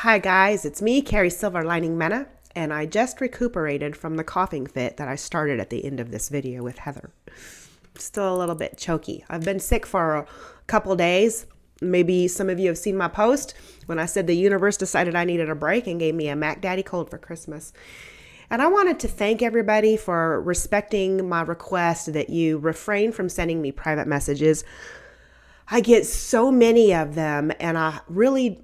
Hi guys, it's me, Carrie Silverlining Mena, and I just recuperated from the coughing fit that I started at the end of this video with Heather. Still a little bit choky. I've been sick for a couple days. Maybe some of you have seen my post when I said the universe decided I needed a break and gave me a Mac Daddy cold for Christmas. And I wanted to thank everybody for respecting my request that you refrain from sending me private messages. I get so many of them, and I really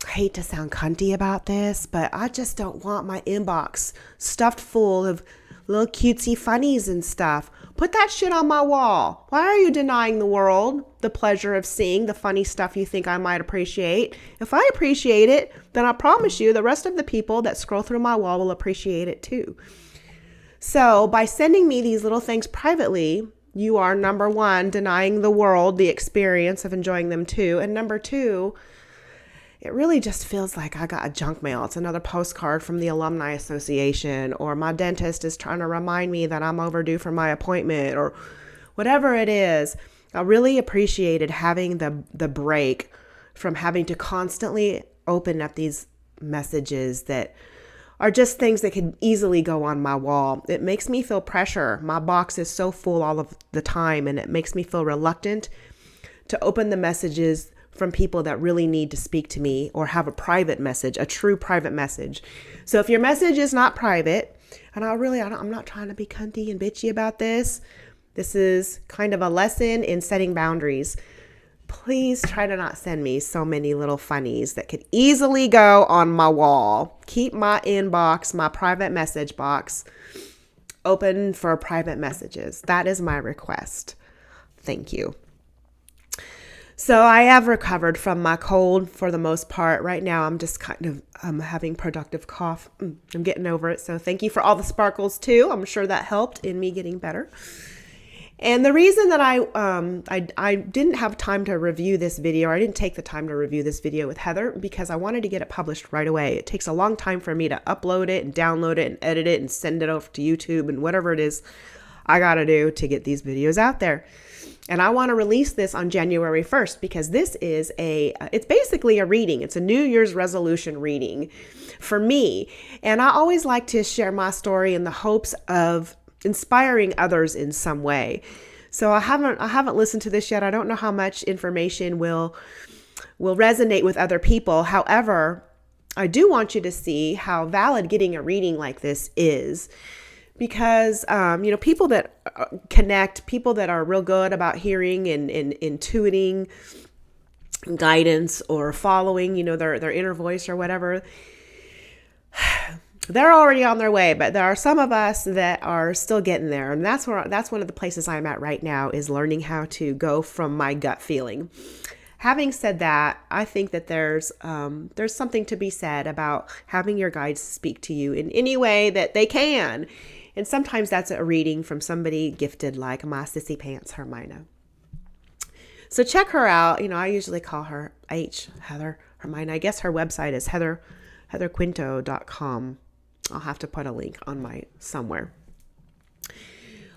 hate to sound cunty about this, but I just don't want my inbox stuffed full of little cutesy funnies and stuff. Put that shit on my wall. Why are you denying the world the pleasure of seeing the funny stuff you think I might appreciate? If I appreciate it, then I promise you the rest of the people that scroll through my wall will appreciate it too. So by sending me these little things privately, you are, number one, denying the world the experience of enjoying them too. And number two, it really just feels like I got a junk mail. It's another postcard from the Alumni Association, or my dentist is trying to remind me that I'm overdue for my appointment, or whatever it is. I really appreciated having the break from having to constantly open up these messages that are just things that could easily go on my wall. It makes me feel pressure. My box is so full all of the time, and it makes me feel reluctant to open the messages from people that really need to speak to me or have a private message, a true private message. So if your message is not private, and I'm not trying to be cunty and bitchy about this. This is kind of a lesson in setting boundaries. Please try to not send me so many little funnies that could easily go on my wall. Keep my inbox, my private message box, open for private messages. That is my request. Thank you. So I have recovered from my cold for the most part. Right now, I'm just kind of having productive cough. I'm getting over it. So thank you for all the sparkles too. I'm sure that helped in me getting better. And the reason that I didn't have time to review this video, or I didn't take the time to review this video with Heather, because I wanted to get it published right away. It takes a long time for me to upload it and download it and edit it and send it over to YouTube and whatever it is I got to do to get these videos out there. And I want to release this on January 1st because this is it's basically a reading. It's a New Year's resolution reading for me. And I always like to share my story in the hopes of inspiring others in some way. So I haven't listened to this yet. I don't know how much information will resonate with other people. However, I do want you to see how valid getting a reading like this is. Because, people that connect, people that are real good about hearing and intuiting guidance or following, their inner voice or whatever, they're already on their way. But there are some of us that are still getting there. And that's one of the places I'm at right now, is learning how to go from my gut feeling. Having said that, I think that there's something to be said about having your guides speak to you in any way that they can. And sometimes that's a reading from somebody gifted like my sissy pants Hermina. So check her out. I usually call her Heather Hermina. I guess her website is heatherquinto.com. I'll have to put a link on somewhere.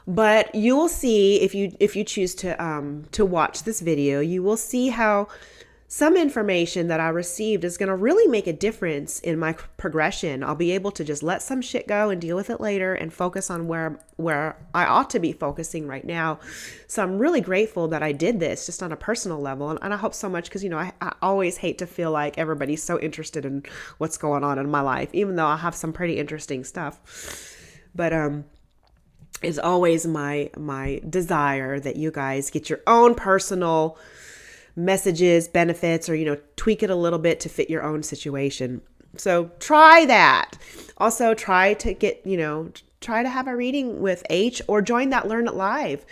But you will see, if you choose to watch this video, you will see how some information that I received is going to really make a difference in my progression. I'll be able to just let some shit go and deal with it later and focus on where I ought to be focusing right now. So I'm really grateful that I did this just on a personal level. And I hope so much because, I always hate to feel like everybody's so interested in what's going on in my life, even though I have some pretty interesting stuff. But it's always my desire that you guys get your own personal messages, benefits, or, tweak it a little bit to fit your own situation. So try that. Also try to get, try to have a reading with H, or join that Learn It Live.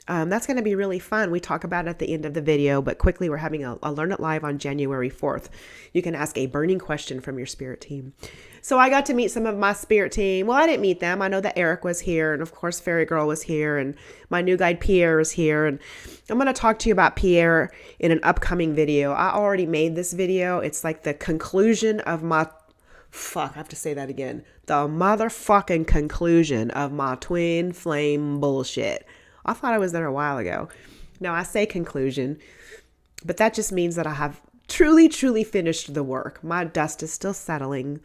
That's going to be really fun. We talk about it at the end of the video, but quickly, we're having a Learn It Live on January 4th. You can ask a burning question from your spirit team. So I got to meet some of my spirit team. Well, I didn't meet them. I know that Eric was here, and of course, Fairy Girl was here, and my new guide Pierre is here. And I'm going to talk to you about Pierre in an upcoming video. I already made this video. It's like the conclusion of my I have to say that again. The motherfucking conclusion of my twin flame bullshit. I thought I was there a while ago. Now I say conclusion, but that just means that I have truly finished the work. My dust is still settling,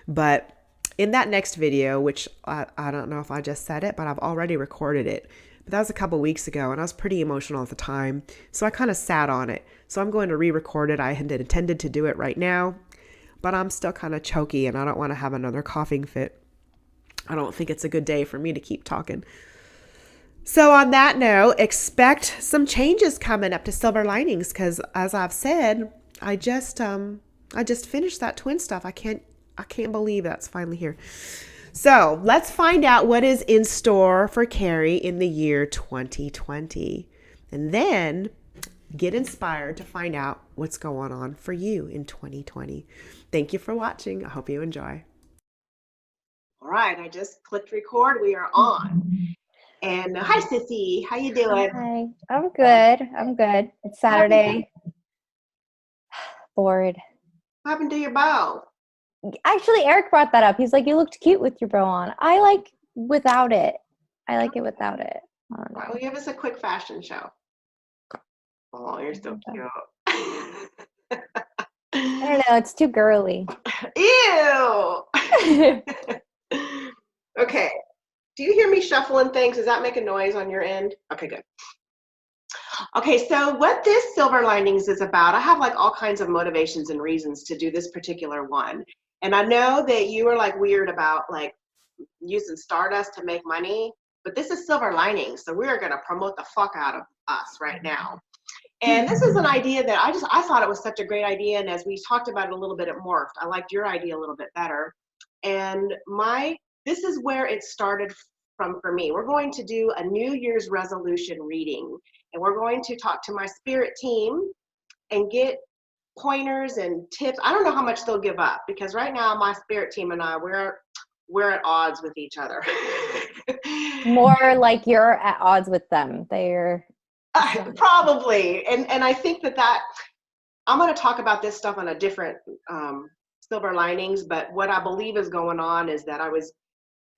but in that next video, which I don't know if I just said it, but I've already recorded it. But that was a couple weeks ago, and I was pretty emotional at the time, so I kind of sat on it. So I'm going to re-record it. I had intended to do it right now, but I'm still kind of choky, and I don't want to have another coughing fit. I don't think it's a good day for me to keep talking. So on that note, expect some changes coming up to Silver Linings, because as I've said, I just finished that twin stuff. I can't believe that's finally here. So let's find out what is in store for Carrie in the year 2020. And then get inspired to find out what's going on for you in 2020. Thank you for watching. I hope you enjoy. All right, I just clicked record. We are on. And hi, Sissy. How you doing? Hi. I'm good. It's Saturday. Bored. What happened to your bow? Actually, Eric brought that up. He's like, you looked cute with your bow on. I like without it. I like it without it. I don't know. Well, give us a quick fashion show. Oh, you're so cute. I don't know. It's too girly. Ew. Okay. Do you hear me shuffling things? Does that make a noise on your end? Okay, good. Okay, so what this Silver Linings is about, I have like all kinds of motivations and reasons to do this particular one. And I know that you are like weird about like using Stardust to make money, but this is Silver Linings, so we are going to promote the fuck out of us right now. And this is an idea that I thought it was such a great idea, and as we talked about it a little bit, it morphed. I liked your idea a little bit better. And this is where it started from for me. We're going to do a New Year's resolution reading, and we're going to talk to my spirit team and get pointers and tips. I don't know how much they'll give up, because right now my spirit team and I, we're at odds with each other. More like you're at odds with them. They're probably. And I think that I'm going to talk about this stuff on a different Silver Linings, but what I believe is going on is that I was,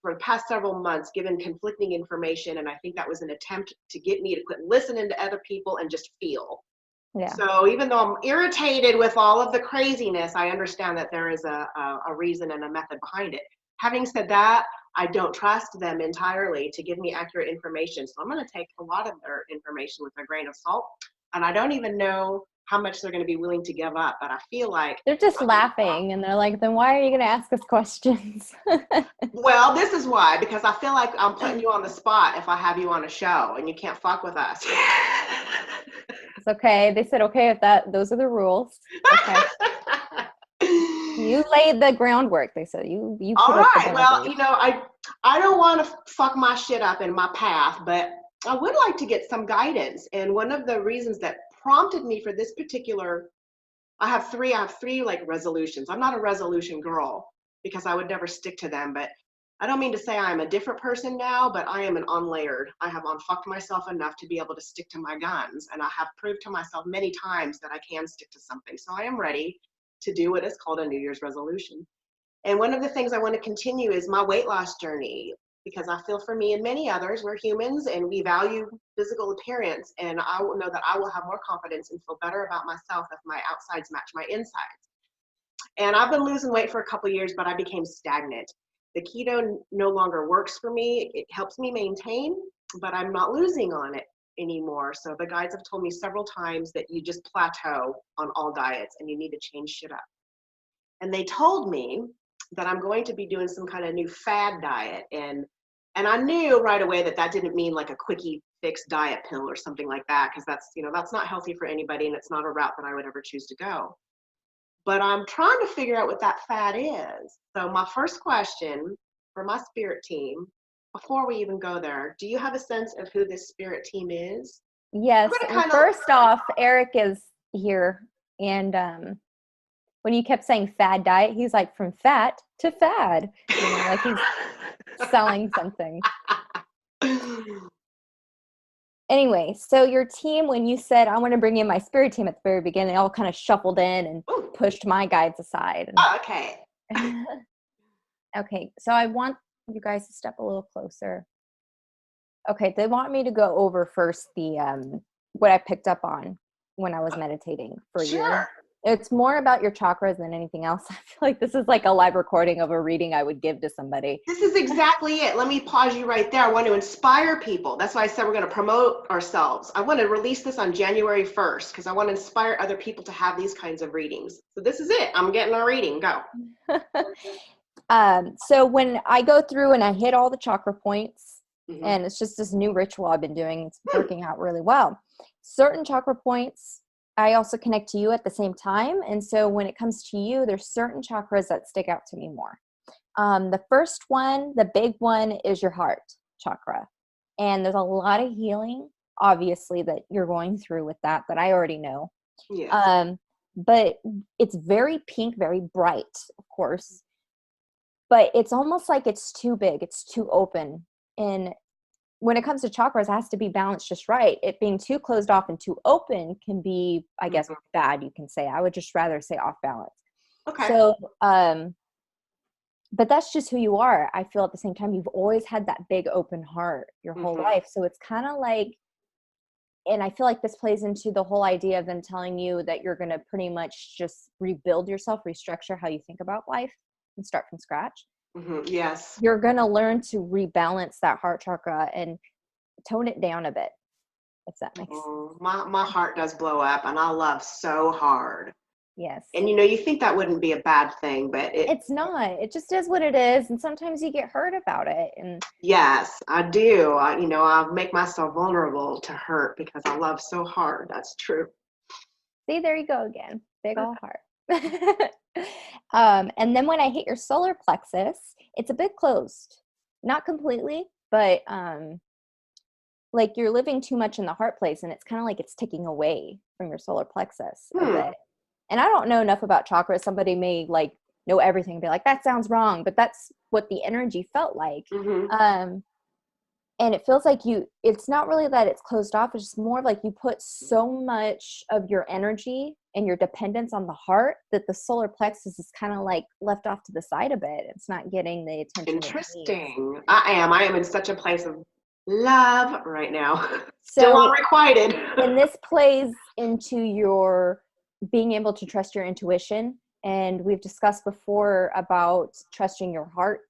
for the past several months, given conflicting information, and I think that was an attempt to get me to quit listening to other people and just feel. Yeah. So even though I'm irritated with all of the craziness, I understand that there is a reason and a method behind it. Having said that, I don't trust them entirely to give me accurate information. So I'm going to take a lot of their information with a grain of salt. And I don't even know how much they're going to be willing to give up, but I feel like they're just laughing and they're like, then why are you going to ask us questions? Well, this is why, because I feel like I'm putting you on the spot if I have you on a show and you can't fuck with us. It's okay. They said, okay, if those are the rules. Okay. You laid the groundwork. They said you all right. Well, you know, I don't want to fuck my shit up in my path, but I would like to get some guidance. And one of the reasons that prompted me for this particular, I have three like resolutions. I'm not a resolution girl because I would never stick to them, but I don't mean to say I'm a different person now, but I am an unlayered. I have unfucked myself enough to be able to stick to my guns, and I have proved to myself many times that I can stick to something. So I am ready to do what is called a New Year's resolution. And one of the things I want to continue is my weight loss journey, because I feel for me and many others, we're humans and we value physical appearance, and I will know that I will have more confidence and feel better about myself if my outsides match my insides. And I've been losing weight for a couple of years, but I became stagnant. The keto no longer works for me. It helps me maintain, but I'm not losing on it anymore. So the guides have told me several times that you just plateau on all diets and you need to change shit up. And they told me that I'm going to be doing some kind of new fad diet. And I knew right away that that didn't mean like a quickie fix diet pill or something like that, because that's, you know, that's not healthy for anybody, and it's not a route that I would ever choose to go. But I'm trying to figure out what that fad is. So my first question for my spirit team, before we even go there, do you have a sense of who this spirit team is? Yes. Well, first off, Eric is here, and when you kept saying fad diet, he's like, from fat to fad, you know, like he's selling something. Anyway, so your team, when you said, I want to bring in my spirit team at the very beginning, they all kind of shuffled in and pushed my guides aside. Oh, okay. Okay, so I want you guys to step a little closer. Okay, they want me to go over first the what I picked up on when I was meditating for a year. It's more about your chakras than anything else. I feel like this is like a live recording of a reading I would give to somebody. This is exactly it. Let me pause you right there. I want to inspire people. That's why I said we're going to promote ourselves. I want to release this on January 1st because I want to inspire other people to have these kinds of readings. So this is it. I'm getting a reading. Go. So when I go through and I hit all the chakra points, and it's just this new ritual I've been doing, it's working out really well. Certain chakra points, I also connect to you at the same time. And so when it comes to you, there's certain chakras that stick out to me more. The first one, the big one, is your heart chakra. And there's a lot of healing, obviously, that you're going through with that I already know. Yes. But it's very pink, very bright, of course. But it's almost like it's too big. It's too open. And when it comes to chakras, it has to be balanced just right. It being too closed off and too open can be, I guess, bad, you can say. I would just rather say off balance. Okay. So, but that's just who you are. I feel at the same time, you've always had that big open heart your whole life. So it's kind of like, and I feel like this plays into the whole idea of them telling you that you're going to pretty much just rebuild yourself, restructure how you think about life and start from scratch. Yes. You're going to learn to rebalance that heart chakra and tone it down a bit, if that makes sense. My heart does blow up, and I love so hard. Yes. And you think that wouldn't be a bad thing, but it's not. It just is what it is, and sometimes you get hurt about it. And yes, I do. I make myself vulnerable to hurt because I love so hard. That's true. See, there you go again. Big old heart. And then when I hit your solar plexus, it's a bit closed. Not completely, but like you're living too much in the heart place, and it's kind of like it's ticking away from your solar plexus a bit. And I don't know enough about chakras. Somebody may like know everything and be like, that sounds wrong, but that's what the energy felt like. And it feels like it's not really that it's closed off. It's just more like you put so much of your energy and your dependence on the heart that the solar plexus is kind of like left off to the side a bit. It's not getting the attention. Interesting. I am in such a place of love right now. So, still unrequited. And this plays into your being able to trust your intuition. And we've discussed before about trusting your heart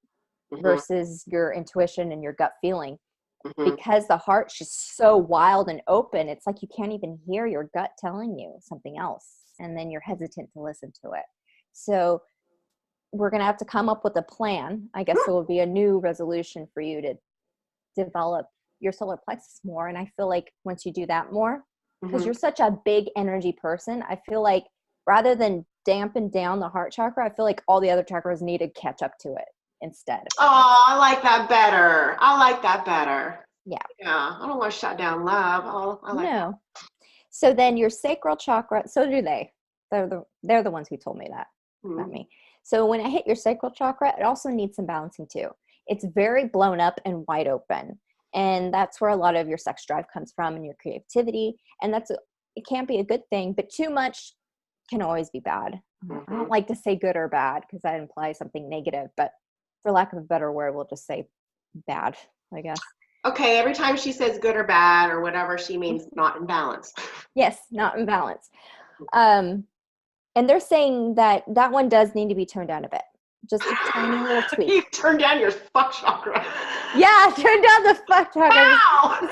versus your intuition and your gut feeling. Because the heart's just so wild and open, it's like you can't even hear your gut telling you something else, and then you're hesitant to listen to it. So we're going to have to come up with a plan. I guess it will be a new resolution for you to develop your solar plexus more. And I feel like once you do that more, because you're such a big energy person, I feel like rather than dampen down the heart chakra, I feel like all the other chakras need to catch up to it instead. Oh, I like that better. Yeah. I don't want to shut down love. I like that. So then your sacral chakra, so do they. They're the ones who told me that, not me. So when I hit your sacral chakra, it also needs some balancing too. It's very blown up and wide open. And that's where a lot of your sex drive comes from and your creativity. And it can't be a good thing, but too much can always be bad. I don't like to say good or bad because that implies something negative, but for lack of a better word, we'll just say bad, I guess. Okay, every time she says good or bad or whatever, she means not in balance. Yes, not in balance. And they're saying that one does need to be turned down a bit. Just a tiny little tweak. You turn down your fuck chakra. Yeah, turn down the fuck chakra. Wow.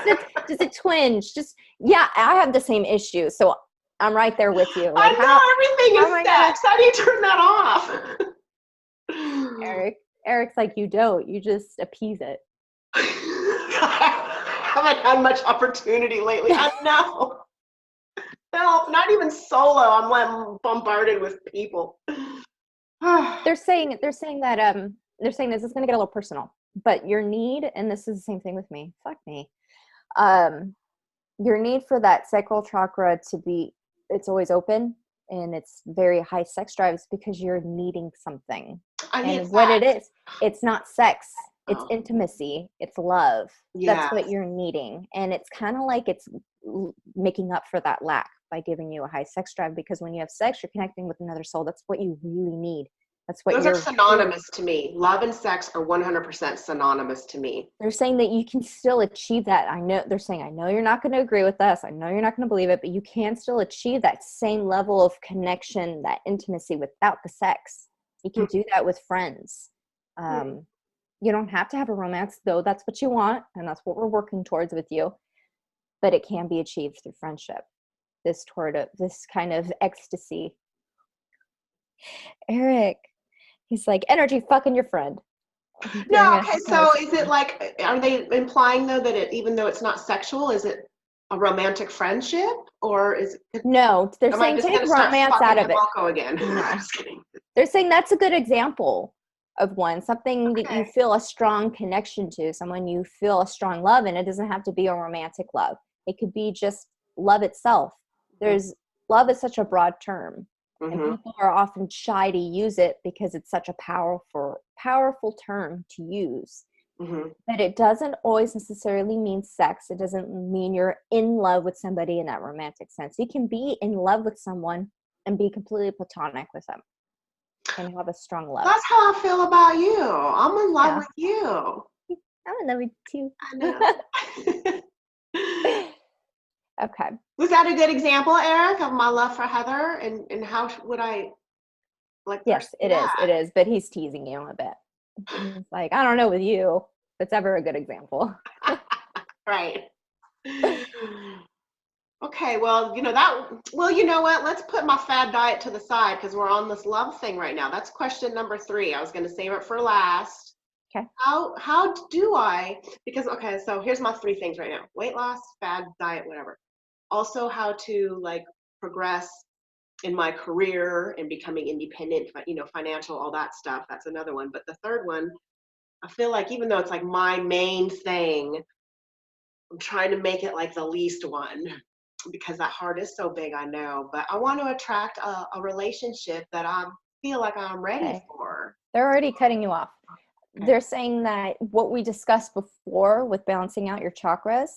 Just a twinge. I have the same issue. So I'm right there with you. Like, I know everything is sex. How do you turn that off? Eric's like, you don't. You just appease it. I haven't had much opportunity lately. I know. No, not even solo. I'm like bombarded with people. They're saying this is going to get a little personal, but your need, and this is the same thing with me. Fuck me. Your need for that sacral chakra to be, it's always open and it's very high sex drives because you're needing something. And what it is, it's not sex. It's intimacy. It's love. Yeah. That's what you're needing. And it's kind of like it's making up for that lack by giving you a high sex drive, because when you have sex, you're connecting with another soul. That's what you really need. That's what Those are you're. synonymous to me. Love and sex are 100% synonymous to me. They're saying that you can still achieve that. I know they're saying, I know you're not going to agree with us. I know you're not going to believe it, but you can still achieve that same level of connection, that intimacy without the sex. You can do that with friends. You don't have to have a romance, though that's what you want, and that's what we're working towards with you. But it can be achieved through friendship. This kind of ecstasy. Eric, he's like, energy fucking your friend. No, okay, so is it like, are they implying though that even though it's not sexual, is it a romantic friendship, or is it? No, they're Am I saying just take gonna start romance fucking out of it. Himoko again? No. Just kidding. They're saying that's a good example of one, something that you Okay. feel a strong connection to, someone you feel a strong love, and it doesn't have to be a romantic love. It could be just love itself. Love is such a broad term, and people are often shy to use it because it's such a powerful term to use. But it doesn't always necessarily mean sex. It doesn't mean you're in love with somebody in that romantic sense. You can be in love with someone and be completely platonic with them and have a strong love. That's how I feel about you. I'm in love with you. I'm in love with you. I know. Okay. Was that a good example, Eric, of my love for Heather? And how would I like? Yes, it is. It is. But he's teasing you a bit. He's like, I don't know with you. That's ever a good example. Right. Okay, well, you know what? Let's put my fad diet to the side because we're on this love thing right now. That's question number 3. I was going to save it for last. Okay. How do I, because, okay, so here's my 3 things right now. Weight loss, fad diet, whatever. Also how to like progress in my career and becoming independent, financial, all that stuff. That's another one. But the third one, I feel like even though it's like my main thing, I'm trying to make it like the least one because that heart is so big, I know. But I want to attract a relationship that I feel like I'm ready for. They're already cutting you off. Okay. They're saying that what we discussed before with balancing out your chakras,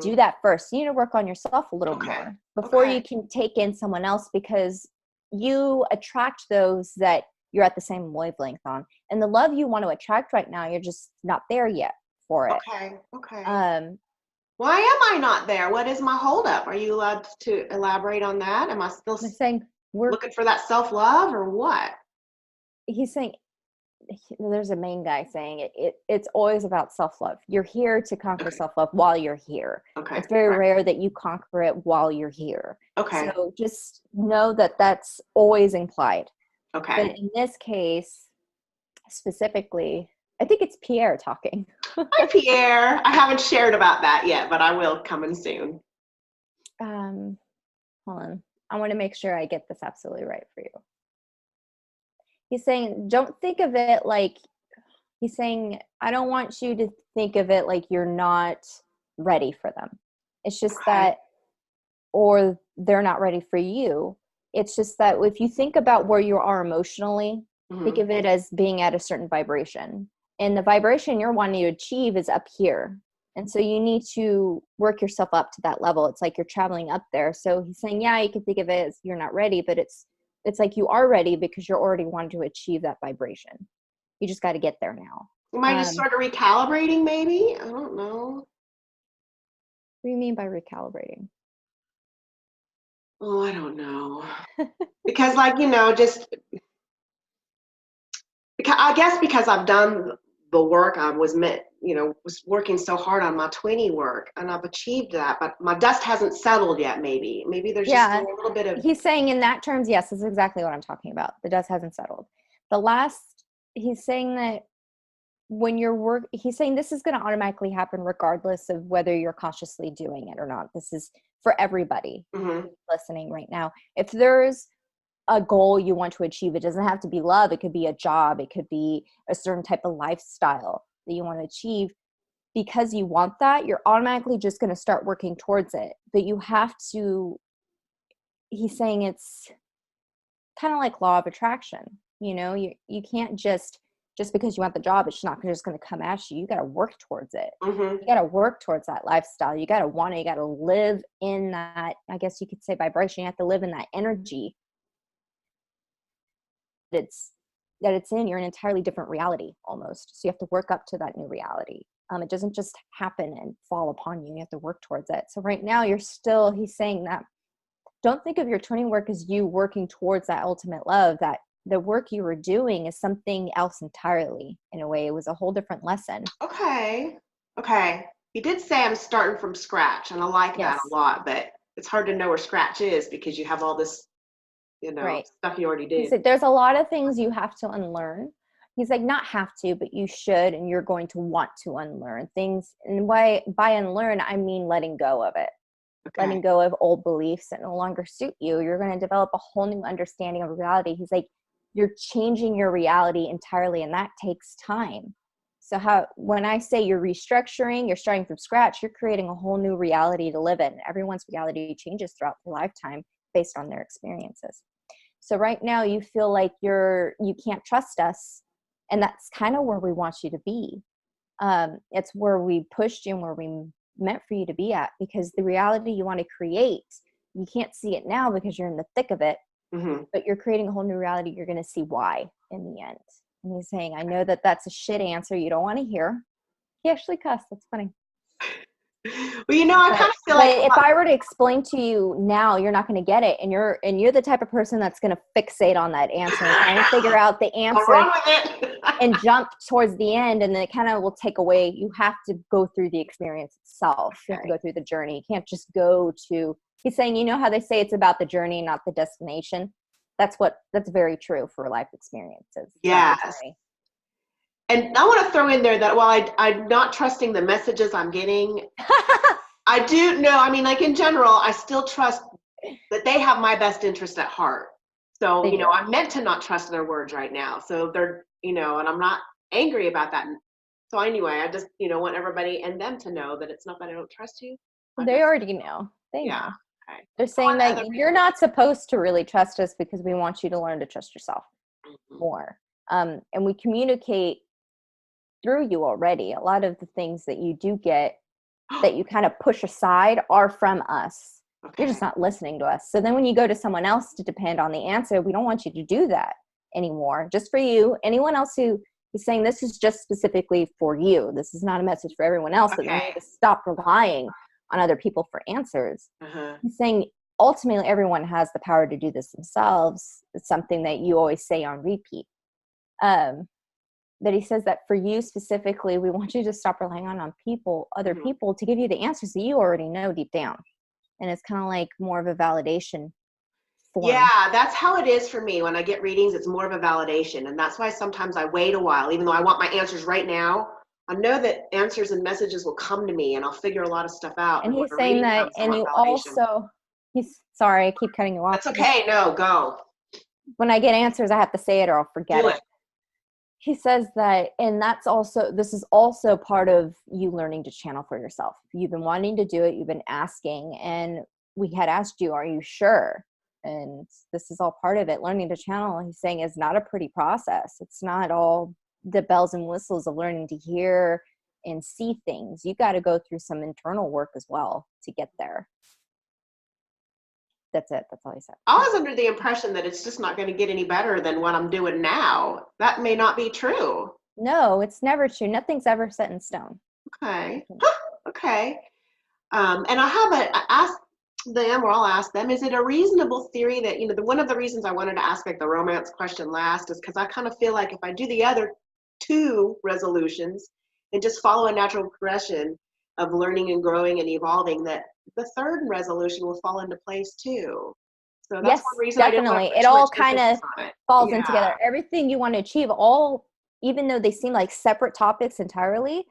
do that first. You need to work on yourself a little more before you can take in someone else, because you attract those that you're at the same wavelength on. And the love you want to attract right now, you're just not there yet for it. Okay. Why am I not there? What is my holdup? Are you allowed to elaborate on that? Am I still saying looking for that self-love or what? He's saying, there's a main guy saying it's always about self-love. You're here to conquer self-love while you're here. It's very rare that you conquer it while you're here. So just know that that's always implied. But in this case, specifically, I think it's Pierre talking. Hi, Pierre. I haven't shared about that yet, but I will coming soon. Hold on. I want to make sure I get this absolutely right for you. He's saying, don't think of it like, he's saying, I don't want you to think of it like you're not ready for them. It's just that, or they're not ready for you. It's just that if you think about where you are emotionally, think of it as being at a certain vibration. And the vibration you're wanting to achieve is up here. And so you need to work yourself up to that level. It's like you're traveling up there. So he's saying, yeah, you can think of it as you're not ready, but it's like you are ready because you're already wanting to achieve that vibration. You just got to get there now. Am I just sort of recalibrating maybe? I don't know. What do you mean by recalibrating? Oh, I don't know. Because because I've done the work I was working so hard on my 20 work, and I've achieved that, but my dust hasn't settled yet. Maybe there's just a little bit of. He's saying in that terms, yes, that's exactly what I'm talking about. The dust hasn't settled. He's saying that when he's saying this is going to automatically happen regardless of whether you're consciously doing it or not. This is for everybody listening right now. If there's a goal you want to achieve, it doesn't have to be love. It could be a job. It could be a certain type of lifestyle that you want to achieve. Because you want that, you're automatically just going to start working towards it. But you have to, he's saying it's kind of like law of attraction. You can't just because you want the job, it's not just going to come at you. You got to work towards it. You got to work towards that lifestyle. You got to want it. You got to live in that, I guess you could say, vibration. You have to live in that energy. It's that it's in, you're in an entirely different reality almost. So you have to work up to that new reality. It doesn't just happen and fall upon you. You have to work towards it. So right now he's saying that don't think of your twinning work as you working towards that ultimate love, that the work you were doing is something else entirely. In a way, it was a whole different lesson. Okay. He did say I'm starting from scratch, and I like that a lot, but it's hard to know where scratch is because you have all this, stuff you already did. He said there's a lot of things you have to unlearn. He's like, not have to, but you should, and you're going to want to unlearn things. And by unlearn, I mean letting go of it. Okay. Letting go of old beliefs that no longer suit you. You're going to develop a whole new understanding of reality. He's like, you're changing your reality entirely, and that takes time. So when I say you're restructuring, you're starting from scratch, you're creating a whole new reality to live in. Everyone's reality changes throughout their lifetime based on their experiences. So right now you feel like you can't trust us, and that's kind of where we want you to be. It's where we pushed you and where we meant for you to be at, because the reality you want to create, you can't see it now because you're in the thick of it, but you're creating a whole new reality. You're going to see why in the end. And he's saying, I know that that's a shit answer you don't want to hear. He actually cussed. That's funny. Well, I kind of feel like if I were to explain to you now, you're not going to get it, and you're the type of person that's going to fixate on that answer and try and figure out the answer and jump towards the end, and then it kind of will take away. You have to go through the experience itself. You have to go through the journey. You can't just go to. He's saying, how they say it's about the journey, not the destination. That's very true for life experiences. Yes. And I want to throw in there that while I'm not trusting the messages I'm getting, I do know, like in general, I still trust that they have my best interest at heart. So, I'm meant to not trust their words right now. So they're, and I'm not angry about that. So anyway, I just, want everybody and them to know that it's not that I don't trust you. They already know. They know. Okay. They're saying that you're not supposed to really trust us because we want you to learn to trust yourself more. And we communicate through you already. A lot of the things that you do get that you kind of push aside are from us. Okay. You're just not listening to us. So then when you go to someone else to depend on the answer, we don't want you to do that anymore. Just for you. Anyone else who is saying this is just specifically for you. This is not a message for everyone else. That you need to stop relying on other people for answers. He's saying ultimately everyone has the power to do this themselves. It's something that you always say on repeat. But he says that for you specifically, we want you to stop relying on other people to give you the answers that you already know deep down. And it's kind of like more of a validation form. Yeah, that's how it is for me. When I get readings, it's more of a validation. And that's why sometimes I wait a while, even though I want my answers right now. I know that answers and messages will come to me and I'll figure a lot of stuff out. And he's saying that, and you also, sorry, I keep cutting you off. That's okay. No, go. When I get answers, I have to say it or I'll forget it. He says that, and this is also part of you learning to channel for yourself. You've been wanting to do it. You've been asking, and we had asked you, are you sure? And this is all part of it. Learning to channel, he's saying, is not a pretty process. It's not all the bells and whistles of learning to hear and see things. You got to go through some internal work as well to get there. That's it. That's all he said. I was under the impression that it's just not going to get any better than what I'm doing now. That may not be true. No, it's never true. Nothing's ever set in stone. Okay. Okay. And I asked them, or I'll ask them, is it a reasonable theory that, one of the reasons I wanted to ask the romance question last is because I kind of feel like if I do the other two resolutions and just follow a natural progression of learning and growing and evolving, that the third resolution will fall into place too. So that's one reason definitely. It all kind of falls in together. Everything you want to achieve, even though they seem like separate topics entirely,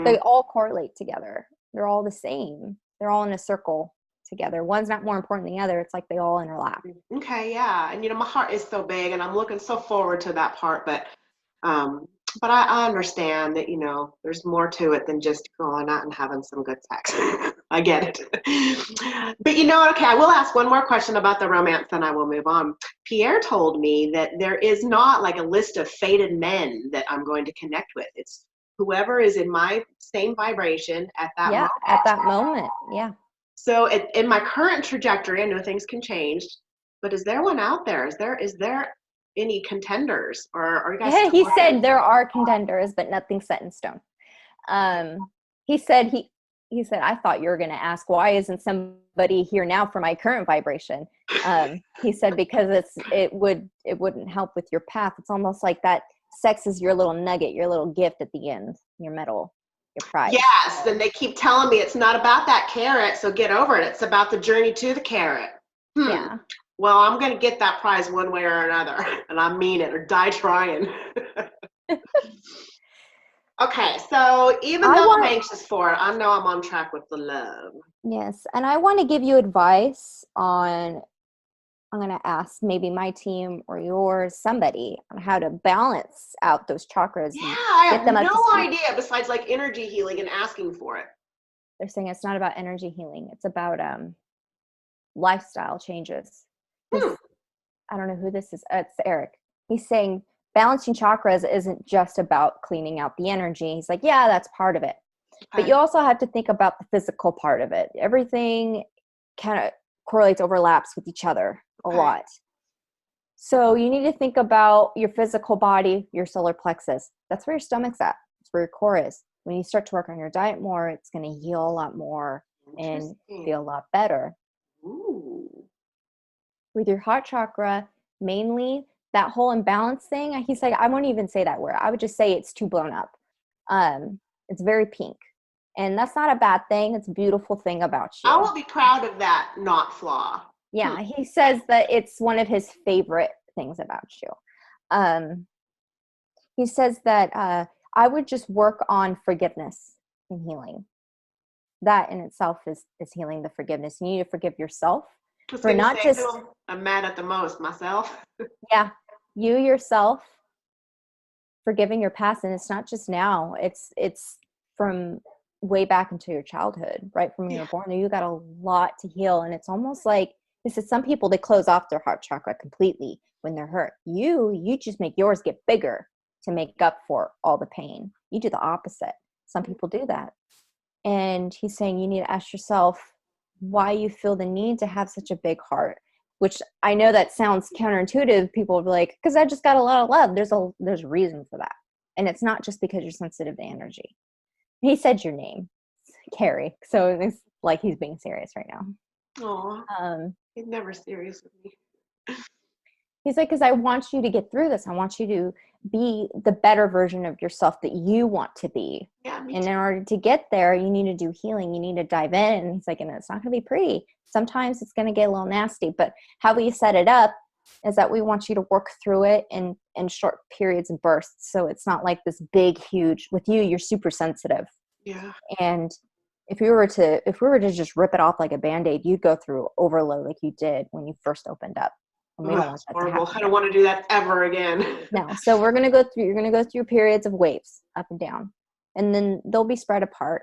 they all correlate together. They're all the same. They're all in a circle together. One's not more important than the other. It's like they all overlap. Okay, yeah. And my heart is so big and I'm looking so forward to that part, but I understand that, there's more to it than just going out and having some good sex. I get it. But okay, I will ask one more question about the romance, then I will move on. Pierre told me that there is not like a list of fated men that I'm going to connect with. It's whoever is in my same vibration at that moment. Yeah, at that moment, yeah. So in my current trajectory, I know things can change, but is there one out there? Is there any contenders, or are you guys Yeah, still he looking? said there are contenders, but nothing set in stone. He said he said, I thought you were going to ask, why isn't somebody here now for my current vibration? He said, because it wouldn't help with your path. It's almost like that sex is your little nugget, your little gift at the end, your medal, your prize. Yes, and they keep telling me it's not about that carrot, so get over it. It's about the journey to the carrot. Yeah. Well, I'm going to get that prize one way or another, and I mean it, or die trying. Okay, so even though I'm anxious for it, I know I'm on track with the love. Yes, and I want to give you advice on, I'm going to ask maybe my team or yours, somebody, on how to balance out those chakras. Yeah, I get have them up to no speed. idea besides like energy healing and asking for it. They're saying it's not about energy healing. It's about lifestyle changes. I don't know who this is. It's Eric. He's saying balancing chakras isn't just about cleaning out the energy. He's like, yeah, that's part of it. Okay. But you also have to think about the physical part of it. Everything kind of correlates, overlaps with each other a lot. So you need to think about your physical body, your solar plexus. That's where your stomach's at. That's where your core is. When you start to work on your diet more, it's going to heal a lot more and feel a lot better. Ooh. With your heart chakra, mainly that whole imbalance thing, he's like, I won't even say that word. I would just say it's too blown up. It's very pink. And that's not a bad thing. It's a beautiful thing about you. I will be proud of that not flaw. Yeah, he says that it's one of his favorite things about you. He says that I would just work on forgiveness and healing. That in itself is healing, the forgiveness. You need to forgive yourself for not just. I'm mad at the most myself. Yeah, you yourself, forgiving your past, and it's not just now. It's from way back into your childhood, right from when you were born. You got a lot to heal, and it's almost like this is some people, they close off their heart chakra completely when they're hurt. You just make yours get bigger to make up for all the pain. You do the opposite. Some people do that. And he's saying you need to ask yourself why you feel the need to have such a big heart, which I know that sounds counterintuitive. People will be like, because I just got a lot of love. There's a reason for that. And it's not just because you're sensitive to energy. He said your name, Carrie. So it's like he's being serious right now. Aw, he's never serious with me. He's like, because I want you to get through this. I want you to be the better version of yourself that you want to be. Yeah, me and too. in order to get there, you need to do healing. You need to dive in. And he's like, and it's not going to be pretty. Sometimes it's going to get a little nasty. But how we set it up is that we want you to work through it in short periods and bursts. So it's not like this big, huge. With you, you're super sensitive. Yeah. And if we were to just rip it off like a Band-Aid, you'd go through overload like you did when you first opened up. And we don't want that to happen. I don't want to do that ever again. No. So you're going to go through periods of waves up and down, and then they'll be spread apart.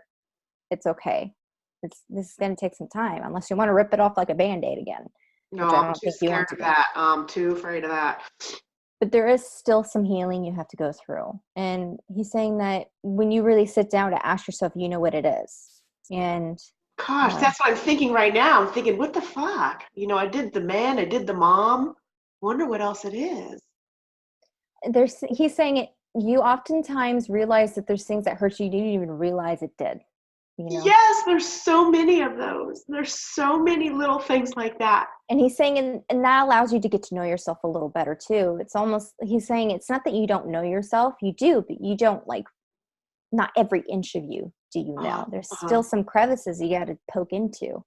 It's okay. This is going to take some time, unless you want to rip it off like a Band-Aid again. No, I'm too scared of that. I'm too afraid of that. But there is still some healing you have to go through. And he's saying that when you really sit down to ask yourself, you know what it is. And gosh, that's what I'm thinking right now. I'm thinking, what the fuck? I did the man, I did the mom. Wonder what else it is. He's saying it. You oftentimes realize that there's things that hurt you didn't even realize it did. Yes, there's so many of those. There's so many little things like that. And he's saying, and that allows you to get to know yourself a little better too. It's almost, he's saying it's not that you don't know yourself. You do, but you don't not every inch of you do you know. There's still some crevices you got to poke into.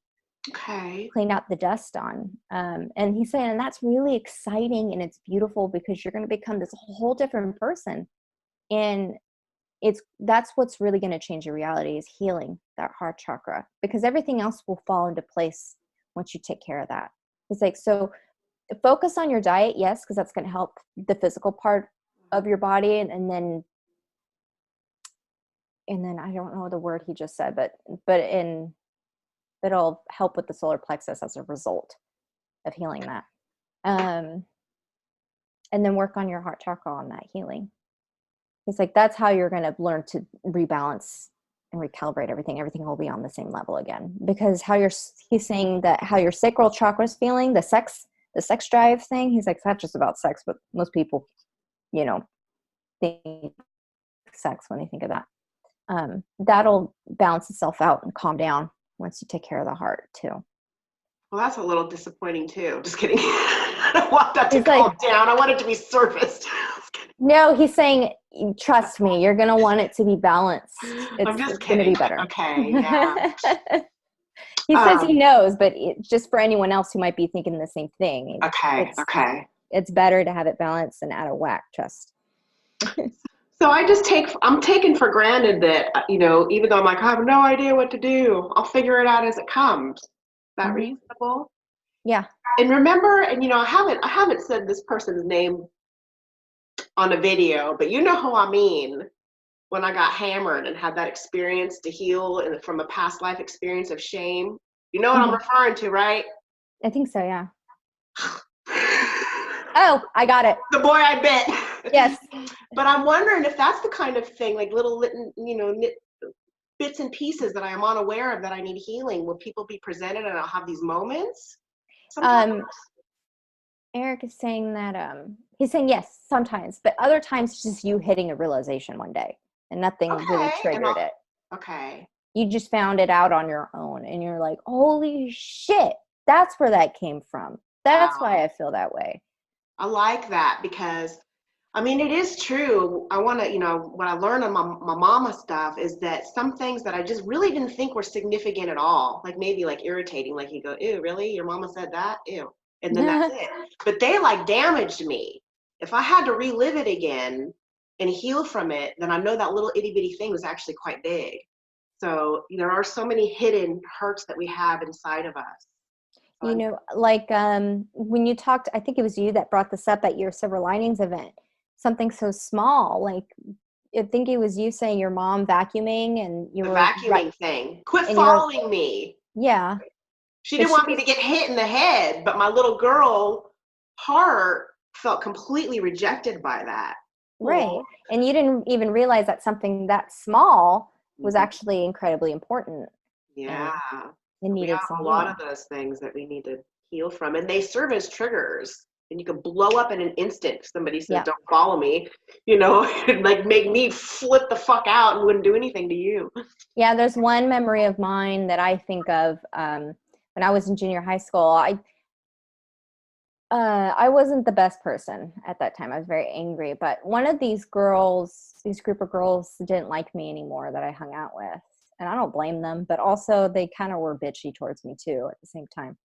Okay. Clean out the dust on. And he's saying, and that's really exciting and it's beautiful because you're going to become this whole different person. And that's what's really going to change your reality, is healing that heart chakra, because everything else will fall into place once you take care of that. It's like, so focus on your diet. Yes. Because that's going to help the physical part of your body. And then I don't know the word he just said, but it'll help with the solar plexus as a result of healing that. And then work on your heart chakra on that healing. It's like, that's how you're going to learn to rebalance and recalibrate everything. Everything will be on the same level again, because he's saying that how your sacral chakra is feeling, the sex the sex drive thing. He's like, it's not just about sex, but most people, you know, think sex when they think of that. That'll balance itself out and calm down once you take care of the heart too. Well, that's a little disappointing too. Just kidding. I don't want that to He's calm like, down. I want it to be surfaced. no, he's saying, trust me, you're going to want it to be balanced. I'm just It's going to kidding. be better. Okay, yeah. He says he knows, but just for anyone else who might be thinking the same thing. Okay. It's better to have it balanced and out of whack, trust. So I'm taking for granted that, you know, even though I'm like, I have no idea what to do, I'll figure it out as it comes. Is that reasonable? Yeah. And remember, and you know, I haven't said this person's name on a video, but you know who I mean when I got hammered and had that experience to heal from a past life experience of shame. You know what I'm referring to, right? I think so, yeah. Oh, I got it. The boy I bit. Yes. But I'm wondering if that's the kind of thing, like little, you know, bits and pieces that I am unaware of that I need healing. Will people be presented and I'll have these moments? Sometimes? Eric is saying that he's saying yes, sometimes, but other times it's just you hitting a realization one day and nothing really triggered it. Okay. You just found it out on your own and you're like, holy shit, that's where that came from. That's why I feel that way. I like that because, I mean, it is true. I want to, you know, what I learned on my mama stuff is that some things that I just really didn't think were significant at all, like maybe like irritating, like you go, ew, really? Your mama said that? Ew. And then that's it. But they like damaged me. If I had to relive it again and heal from it, then I know that little itty bitty thing was actually quite big. So there are so many hidden hurts that we have inside of us. You know, like when you talked, I think it was you that brought this up at your Silver Linings event, something so small, like I think it was you saying your mom vacuuming and you were vacuuming thing. Quit following me. Yeah. She didn't want me to get hit in the head, but my little girl heart felt completely rejected by that. Right. Aww. And you didn't even realize that something that small was actually incredibly important. Yeah. We have a lot of those things that we need to heal from, and they serve as triggers. And you can blow up in an instant if somebody says, don't follow me, you know, and like make me flip the fuck out and wouldn't do anything to you. Yeah, there's one memory of mine that I think of when I was in junior high school. I wasn't the best person at that time. I was very angry, but one of these group of girls didn't like me anymore that I hung out with. And I don't blame them, but also they kind of were bitchy towards me too at the same time.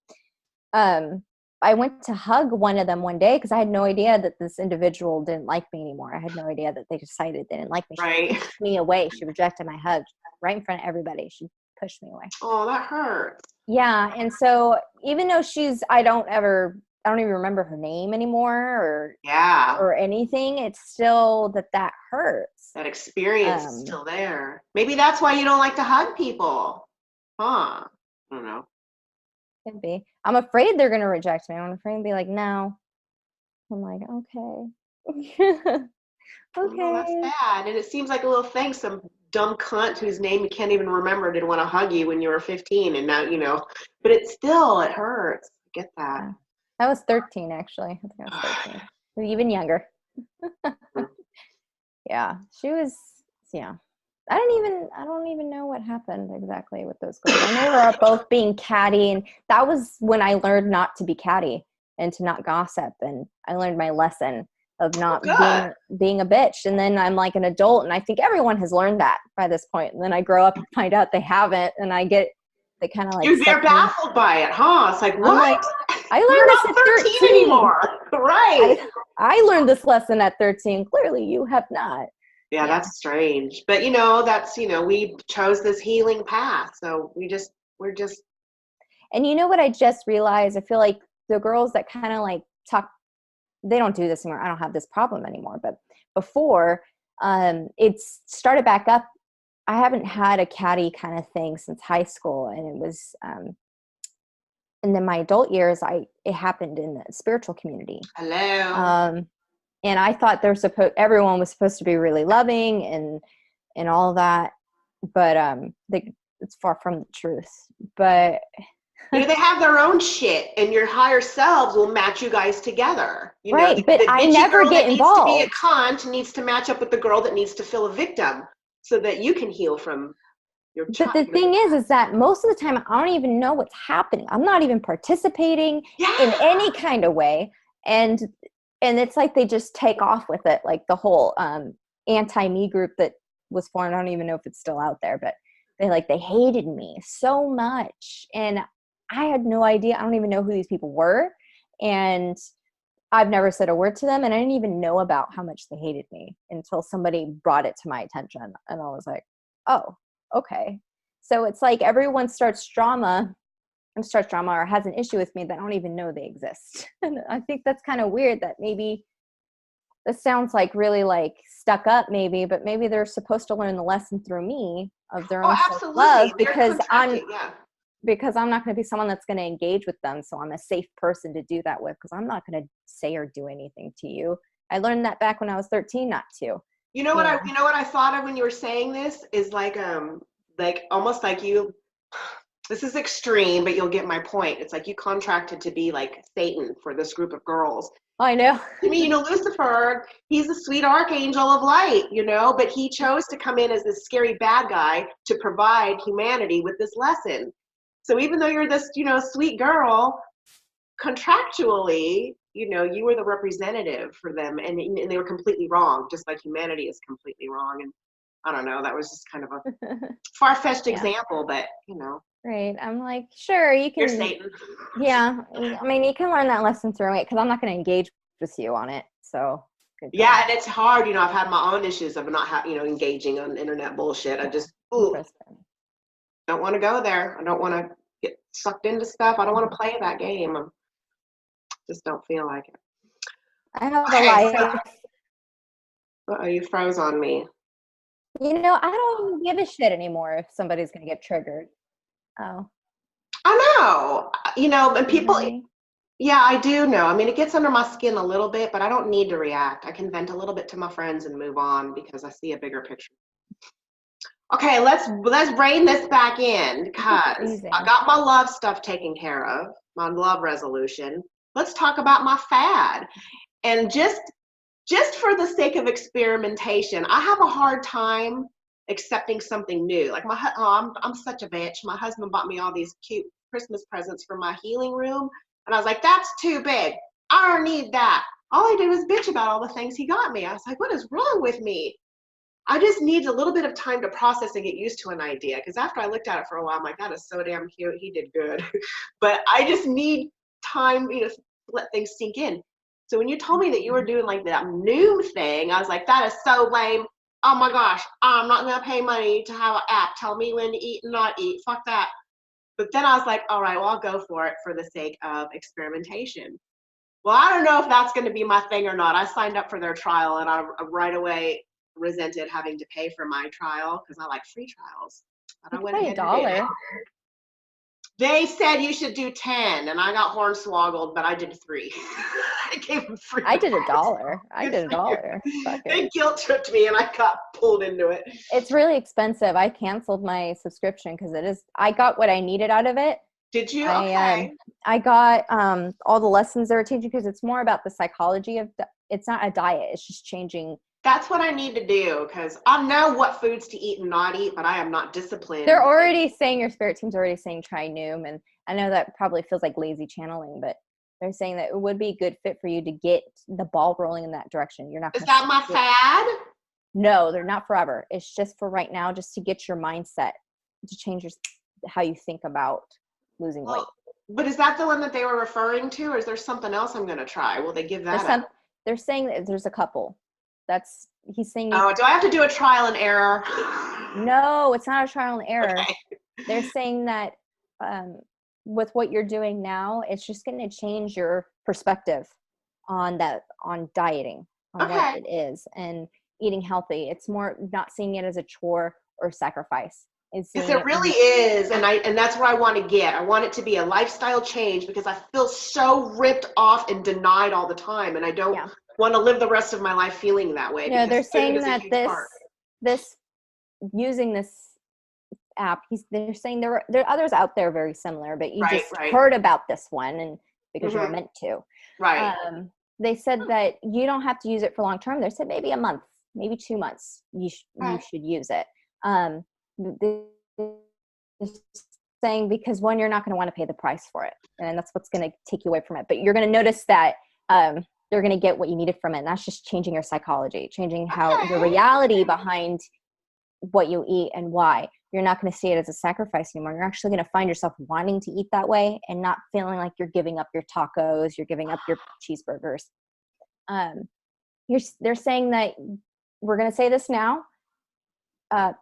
I went to hug one of them one day because I had no idea that this individual didn't like me anymore. I had no idea that they decided they didn't like me. She pushed me away. She rejected my hug right in front of everybody. She pushed me away. Oh, that hurts. Yeah. And so even though I don't even remember her name anymore or anything, it's still that hurts. That experience is still there. Maybe that's why you don't like to hug people. Huh. I don't know. Could be. I'm afraid they're going to reject me. I'm afraid to be like, no. I'm like, okay. Okay. Oh, that's bad. And it seems like a little thing. Some dumb cunt whose name you can't even remember didn't want to hug you when you were 15. And now, you know, but it hurts. I get that. Yeah. I was 13, actually. I think I was 13. Even younger. Yeah. She was, yeah. I don't even know what happened exactly with those girls. I know we were both being catty, and that was when I learned not to be catty and to not gossip. And I learned my lesson of not being a bitch. And then I'm like an adult, and I think everyone has learned that by this point. And then I grow up and find out they haven't, and they kind of like they're baffled by it, huh? It's like, what? Like, I learned this at 13 anymore. Right. I learned this lesson at 13. Clearly you have not. Yeah, that's strange. But you know, we chose this healing path. So we're just. And you know what I just realized? I feel like the girls that kind of like talk, they don't do this anymore. I don't have this problem anymore. But before, it's started back up. I haven't had a catty kind of thing since high school. And it was, and then my adult years, it happened in the spiritual community. Hello. And I thought everyone was supposed to be really loving and all that, but it's far from the truth. But You know, they have their own shit, and your higher selves will match you guys together. You know, Right, but the I bitchy never girl get that needs to be a involved. cunt needs to match up with the girl that needs to feel a victim so that you can heal from your But the thing is that most of the time I don't even know what's happening. I'm not even participating in any kind of way. And it's like they just take off with it, like the whole anti-me group that was formed. I don't even know if it's still out there, but they hated me so much. And I had no idea. I don't even know who these people were. And I've never said a word to them. And I didn't even know about how much they hated me until somebody brought it to my attention. And I was like, oh, okay. So it's like everyone starts drama or has an issue with me that I don't even know they exist. And I think that's kind of weird that maybe this sounds like really like stuck up maybe, but maybe they're supposed to learn the lesson through me of their own self-love because I'm not going to be someone that's going to engage with them. So I'm a safe person to do that with because I'm not going to say or do anything to you. I learned that back when I was 13 not to. You know what I thought of when you were saying this is like almost like you, this is extreme, but you'll get my point. It's like you contracted to be like Satan for this group of girls. I know. I mean, Lucifer, he's the sweet archangel of light, but he chose to come in as this scary bad guy to provide humanity with this lesson. So even though you're this, sweet girl, contractually, you were the representative for them, and they were completely wrong, just like humanity is completely wrong. And I don't know, that was just kind of a far-fetched example, but Right. I'm like, sure, you can. You're Satan. Yeah. I mean, you can learn that lesson through it because I'm not going to engage with you on it. So. Yeah, and it's hard. I've had my own issues of not engaging on internet bullshit. I just don't want to go there. I don't want to get sucked into stuff. I don't want to play that game. I just don't feel like it. I have a life. Uh-oh, you froze on me. I don't give a shit anymore if somebody's going to get triggered. Oh. I know. And people, yeah, I do know. I mean, it gets under my skin a little bit, but I don't need to react. I can vent a little bit to my friends and move on because I see a bigger picture. Okay, let's rein this back in because I got my love stuff taken care of, my love resolution. Let's talk about my fad. And just for the sake of experimentation, I have a hard time accepting something new. Like I'm such a bitch. My husband bought me all these cute Christmas presents for my healing room. And I was like, that's too big. I don't need that. All I did was bitch about all the things he got me. I was like, what is wrong with me? I just need a little bit of time to process and get used to an idea. Because after I looked at it for a while, I'm like, that is so damn cute. He did good. But I just need time, to let things sink in. So when you told me that you were doing like that Noom thing, I was like, that is so lame. Oh my gosh, I'm not going to pay money to have an app tell me when to eat and not eat. Fuck that. But then I was like, all right, well, I'll go for it for the sake of experimentation. Well, I don't know if that's going to be my thing or not. I signed up for their trial and I right away resented having to pay for my trial because I like free trials. But I went ahead and did it. They said you should do 10, and I got hornswoggled, but I did 3. I gave them free. I did $1. I did $1. They guilt tripped me, and I got pulled into it. It's really expensive. I canceled my subscription because I got what I needed out of it. Did you? Okay. I got all the lessons they were teaching because it's more about the psychology of. It's not a diet. It's just changing. That's what I need to do because I know what foods to eat and not eat, but I am not disciplined. They're already saying, your spirit team's already saying try Noom, and I know that probably feels like lazy channeling, but they're saying that it would be a good fit for you to get the ball rolling in that direction. You're not. Is that my fad? No, they're not forever. It's just for right now, just to get your mindset to change how you think about losing weight. But is that the one that they were referring to, or is there something else I'm going to try? Will they give that? They're saying that there's a couple. He's saying. Oh, do I have to do a trial and error? No, it's not a trial and error. Okay. They're saying that with what you're doing now, it's just going to change your perspective on dieting, on what it is, and eating healthy. It's more not seeing it as a chore or sacrifice. Because it really is, and that's where I want to get. I want it to be a lifestyle change because I feel so ripped off and denied all the time, and I don't want to live the rest of my life feeling that way. No, they're saying that using this app. They're saying there are others out there very similar, but you Right, just right. heard about this one and because you were Mhm. meant to. Right. They said that you don't have to use it for long term. They said maybe a month, maybe 2 months. You Okay. should use it. They're saying because one, you're not going to want to pay the price for it, and that's what's going to take you away from it. But you're going to notice that you're going to get what you needed from it. And that's just changing your psychology, changing how your reality behind what you eat and why. You're not going to see it as a sacrifice anymore. You're actually going to find yourself wanting to eat that way and not feeling like you're giving up your tacos, you're giving up your cheeseburgers. They're saying that we're going to say this now.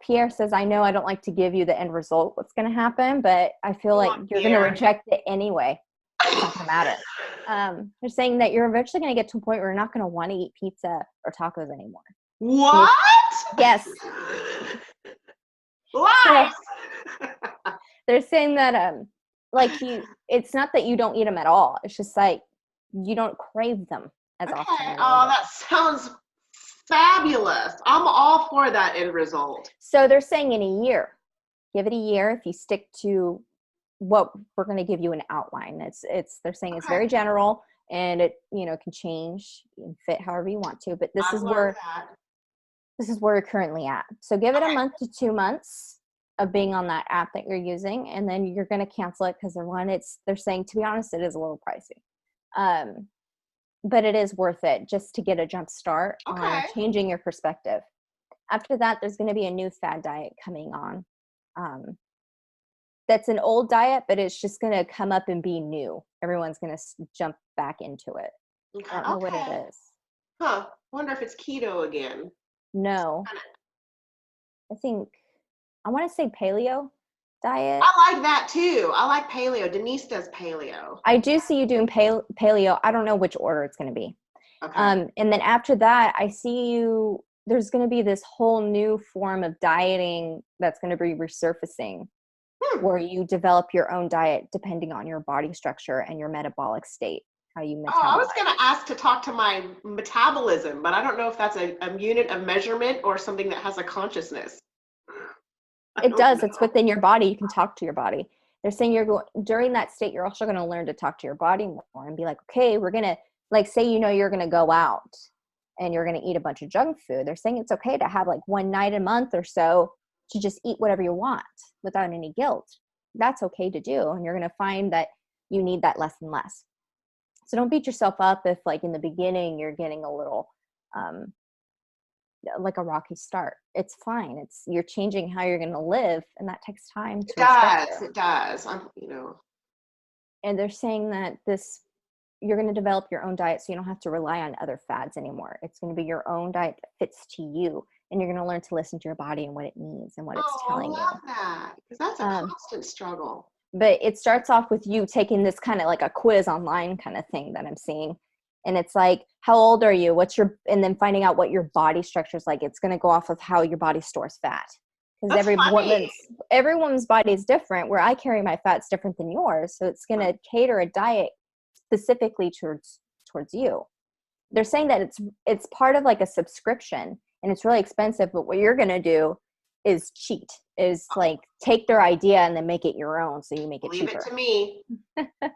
Pierre says, I know I don't like to give you the end result, what's going to happen, but I feel like you're going to reject it anyway. It's not going to matter. They're saying that you're eventually going to get to a point where you're not going to want to eat pizza or tacos anymore. What? Yes. Lies. So, they're saying that it's not that you don't eat them at all. It's just like you don't crave them as often. Oh, that sounds fabulous. I'm all for that end result. So they're saying in a year, give it a year. If you stick to what we're going to give you an outline. They're saying it's very general and it, can change and fit however you want to, but this is where you're currently at. So give it a month to 2 months of being on that app that you're using, and then you're going to cancel it because they're saying, to be honest, it is a little pricey. But it is worth it just to get a jump start on changing your perspective. After that, there's going to be a new fad diet coming on. That's an old diet, but it's just going to come up and be new. Everyone's going to jump back into it. I don't know what it is. Wonder if it's keto again. No. I want to say paleo diet. I like that too. I like paleo. Denise does paleo. I do see you doing paleo. I don't know which order it's going to be. Okay. And then after that, I see you, there's going to be this whole new form of dieting that's going to be resurfacing where you develop your own diet depending on your body structure and your metabolic state, how you metabolize. I was going to ask to talk to my metabolism, but I don't know if that's a unit of measurement or something that has a consciousness. It does. It's within your body. You can talk to your body. They're saying during that state, you're also going to learn to talk to your body more and be like, okay, we're going to, say, you're going to go out and you're going to eat a bunch of junk food. They're saying it's okay to have one night a month or so to just eat whatever you want without any guilt. That's okay to do. And you're going to find that you need that less and less. So don't beat yourself up if in the beginning you're getting a little, like a rocky start. It's fine. You're changing how you're going to live, and that takes time to It does. And they're saying that you're going to develop your own diet, so you don't have to rely on other fads anymore. It's going to be your own diet that fits to you, and you're going to learn to listen to your body and what it needs and what it's telling you. I love that, because that's a constant struggle. But it starts off with you taking this kind of like a quiz online kind of thing that I'm seeing. And it's like, how old are you? And then finding out what your body structure is like. It's going to go off of how your body stores fat. Because everyone's body is different. Where I carry my fat's different than yours. So it's going to cater a diet specifically towards you. They're saying that it's part of a subscription and it's really expensive. But what you're going to do is cheat, take their idea and then make it your own, so you make it cheaper. Leave it to me.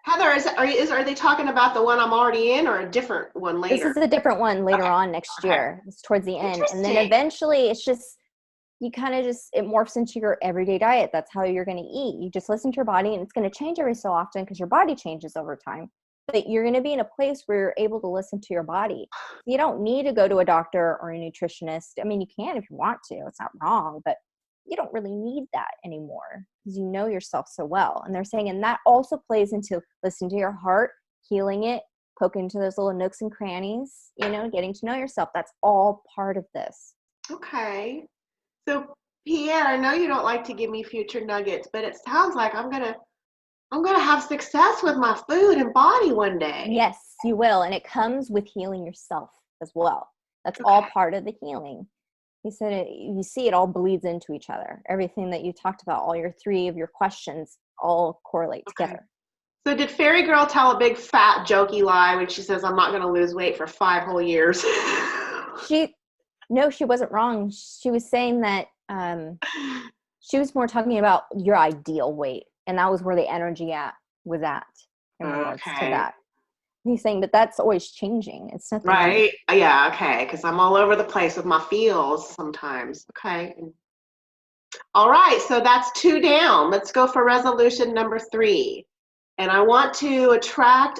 Heather, are they talking about the one I'm already in or a different one later? This is a different one later on next year. It's towards the end. And then eventually it's just, it morphs into your everyday diet. That's how you're going to eat. You just listen to your body, and it's going to change every so often because your body changes over time. But you're going to be in a place where you're able to listen to your body. You don't need to go to a doctor or a nutritionist. I mean, you can if you want to. It's not wrong, but you don't really need that anymore because you know yourself so well. And they're saying, and that also plays into listening to your heart, healing it, poking into those little nooks and crannies, getting to know yourself. That's all part of this. Okay. So, Pierre, I know you don't like to give me future nuggets, but it sounds like I'm gonna have success with my food and body one day. Yes, you will. And it comes with healing yourself as well. That's all part of the healing. He said, you see, it all bleeds into each other. Everything that you talked about, all your 3 of your questions all correlate together. So did Fairy Girl tell a big fat jokey lie when she says, I'm not going to lose weight for 5 whole years? No, she wasn't wrong. She was saying that She was more talking about your ideal weight, and that was where the energy was at in regards to that. He's saying that that's always changing. It's nothing. Right. Yeah. Okay. Because I'm all over the place with my feels sometimes. Okay. All right. So that's 2 down. Let's go for resolution number 3. And I want to attract,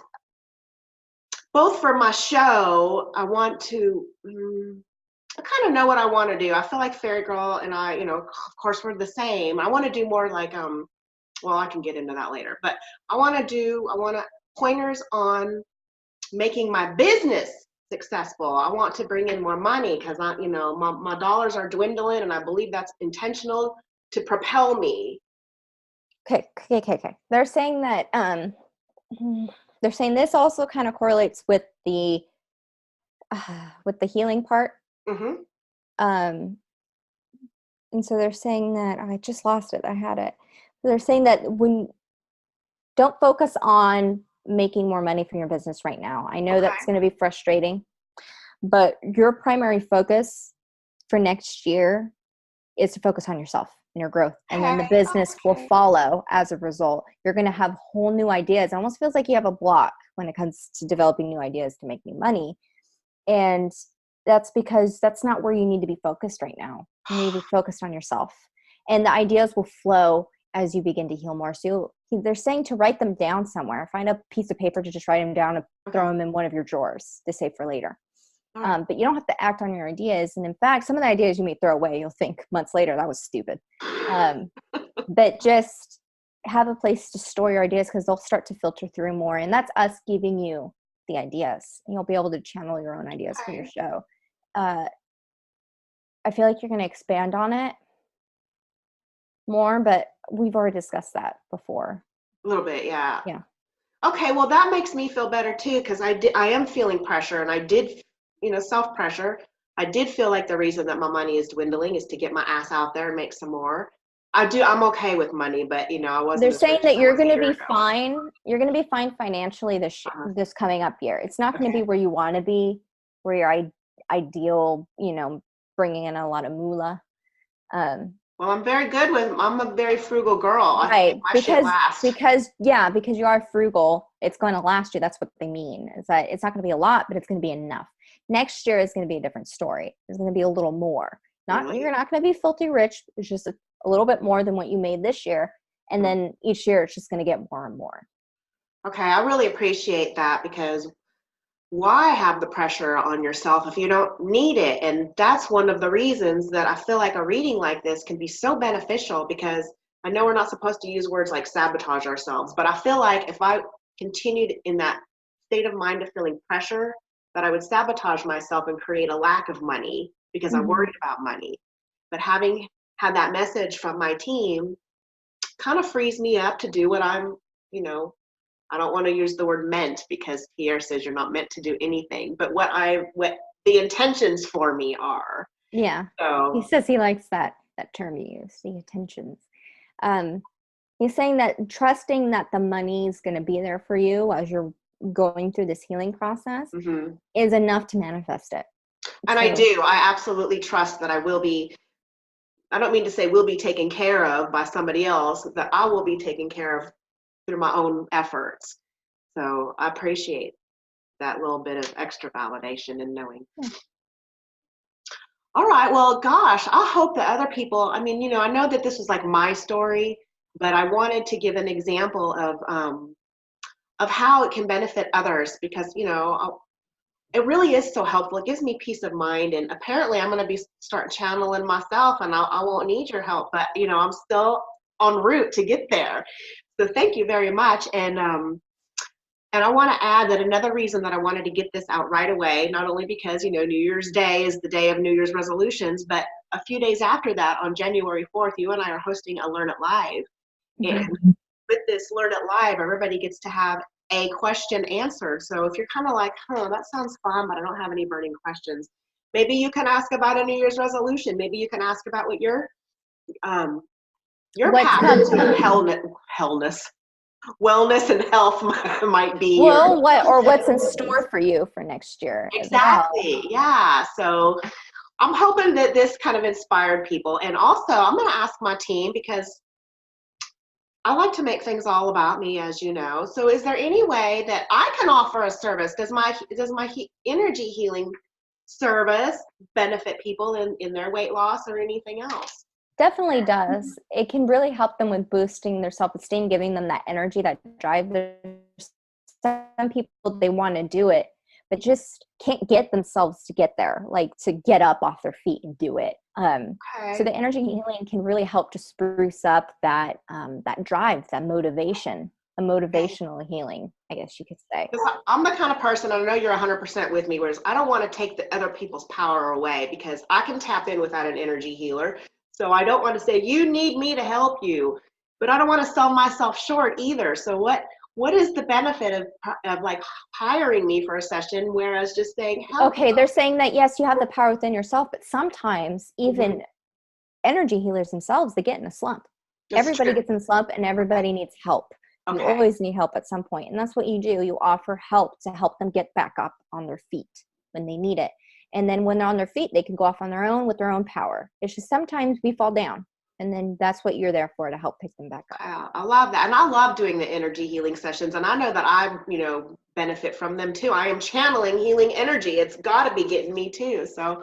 both for my show, I want to, I kind of know what I want to do. I feel like Fairy Girl and I, of course we're the same. I want to do more like, well, I can get into that later, but I want to pointers on making my business successful. I want to bring in more money because my dollars are dwindling, and I believe that's intentional to propel me. Okay. They're saying that they're saying this also kind of correlates with the healing part. Mm-hmm. And so they're saying that I just lost it. I had it. They're saying that don't focus on making more money for your business right now. I know that's going to be frustrating, but your primary focus for next year is to focus on yourself and your growth, and then the business will follow as a result. You're going to have whole new ideas. It almost feels like you have a block when it comes to developing new ideas to make new money, and that's because that's not where you need to be focused right now. You need to be focused on yourself, and the ideas will flow as you begin to heal more. So they're saying to write them down somewhere. Find a piece of paper to just write them down and throw them in one of your drawers to save for later. But you don't have to act on your ideas. And in fact, some of the ideas you may throw away, you'll think months later, that was stupid. But just have a place to store your ideas, because they'll start to filter through more. And that's us giving you the ideas. And you'll be able to channel your own ideas for your show. I feel like you're going to expand on it more, but we've already discussed that before. A little bit, yeah. Yeah. Okay, well, that makes me feel better too, because I am feeling pressure, and I did, self-pressure. I did feel like the reason that my money is dwindling is to get my ass out there and make some more. I'm okay with money, but I wasn't. They're saying that you're going to be fine. You're going to be fine financially this coming up year. It's not going to be where you want to be, where your ideal, bringing in a lot of moolah. Well, I'm a very frugal girl. Right. Because you are frugal. It's going to last you. That's what they mean. Is that it's not going to be a lot, but it's going to be enough. Next year is going to be a different story. There's going to be a little more. You're not going to be filthy rich. It's just a little bit more than what you made this year. And then each year it's just going to get more and more. Okay. I really appreciate that, because why have the pressure on yourself if you don't need it? And that's one of the reasons that I feel like a reading like this can be so beneficial, because I know we're not supposed to use words like sabotage ourselves, but I feel like if I continued in that state of mind of feeling pressure, that I would sabotage myself and create a lack of money because I'm worried about money. But having had that message from my team kind of frees me up to do what I'm, I don't want to use the word meant, because Pierre says you're not meant to do anything, but what the intentions for me are. Yeah. So he says he likes that term you use, the intentions. He's saying that trusting that the money is going to be there for you as you're going through this healing process is enough to manifest it. And I absolutely trust that I will be, I don't mean to say will be taken care of by somebody else, that I will be taken care of through my own efforts. So I appreciate that little bit of extra validation and knowing. All right, well, gosh, I hope that other people, I know that this was like my story, but I wanted to give an example of how it can benefit others, because, it really is so helpful. It gives me peace of mind, and apparently I'm going to start channeling myself, and I won't need your help, but, I'm still en route to get there. So thank you very much. And I want to add that another reason that I wanted to get this out right away, not only because, New Year's Day is the day of New Year's resolutions, but a few days after that, on January 4th, you and I are hosting a Learn It Live. And with this Learn It Live, everybody gets to have a question answered. So if you're kind of like, that sounds fun, but I don't have any burning questions, maybe you can ask about a New Year's resolution. Maybe you can ask about what your path to wellness and health might be. What's in store for you for next year? Exactly. Yeah. So I'm hoping that this kind of inspired people. And also, I'm going to ask my team, because I like to make things all about me, as you know. So is there any way that I can offer a service? Does my energy healing service benefit people in their weight loss or anything else? Definitely does. It can really help them with boosting their self-esteem, giving them that energy, that drive. Some people, they want to do it, but just can't get themselves to get there, like to get up off their feet and do it. So the energy healing can really help to spruce up that that drive, that motivation, a motivational healing, I guess you could say. I'm the kind of person, I know you're 100% with me, whereas I don't want to take the other people's power away, because I can tap in without an energy healer. So I don't want to say, you need me to help you, but I don't want to sell myself short either. So what is the benefit of like hiring me for a session, whereas just saying, okay, they're saying that, yes, you have the power within yourself, but sometimes even energy healers themselves, they get in a slump. Everybody gets in a slump, and everybody needs help. You always need help at some point. And that's what you do. You offer help to help them get back up on their feet when they need it. And then when they're on their feet, they can go off on their own with their own power. It's just sometimes we fall down. And then that's what you're there for, to help pick them back up. Wow, I love that. And I love doing the energy healing sessions. And I know that I, benefit from them too. I am channeling healing energy. It's got to be getting me too. So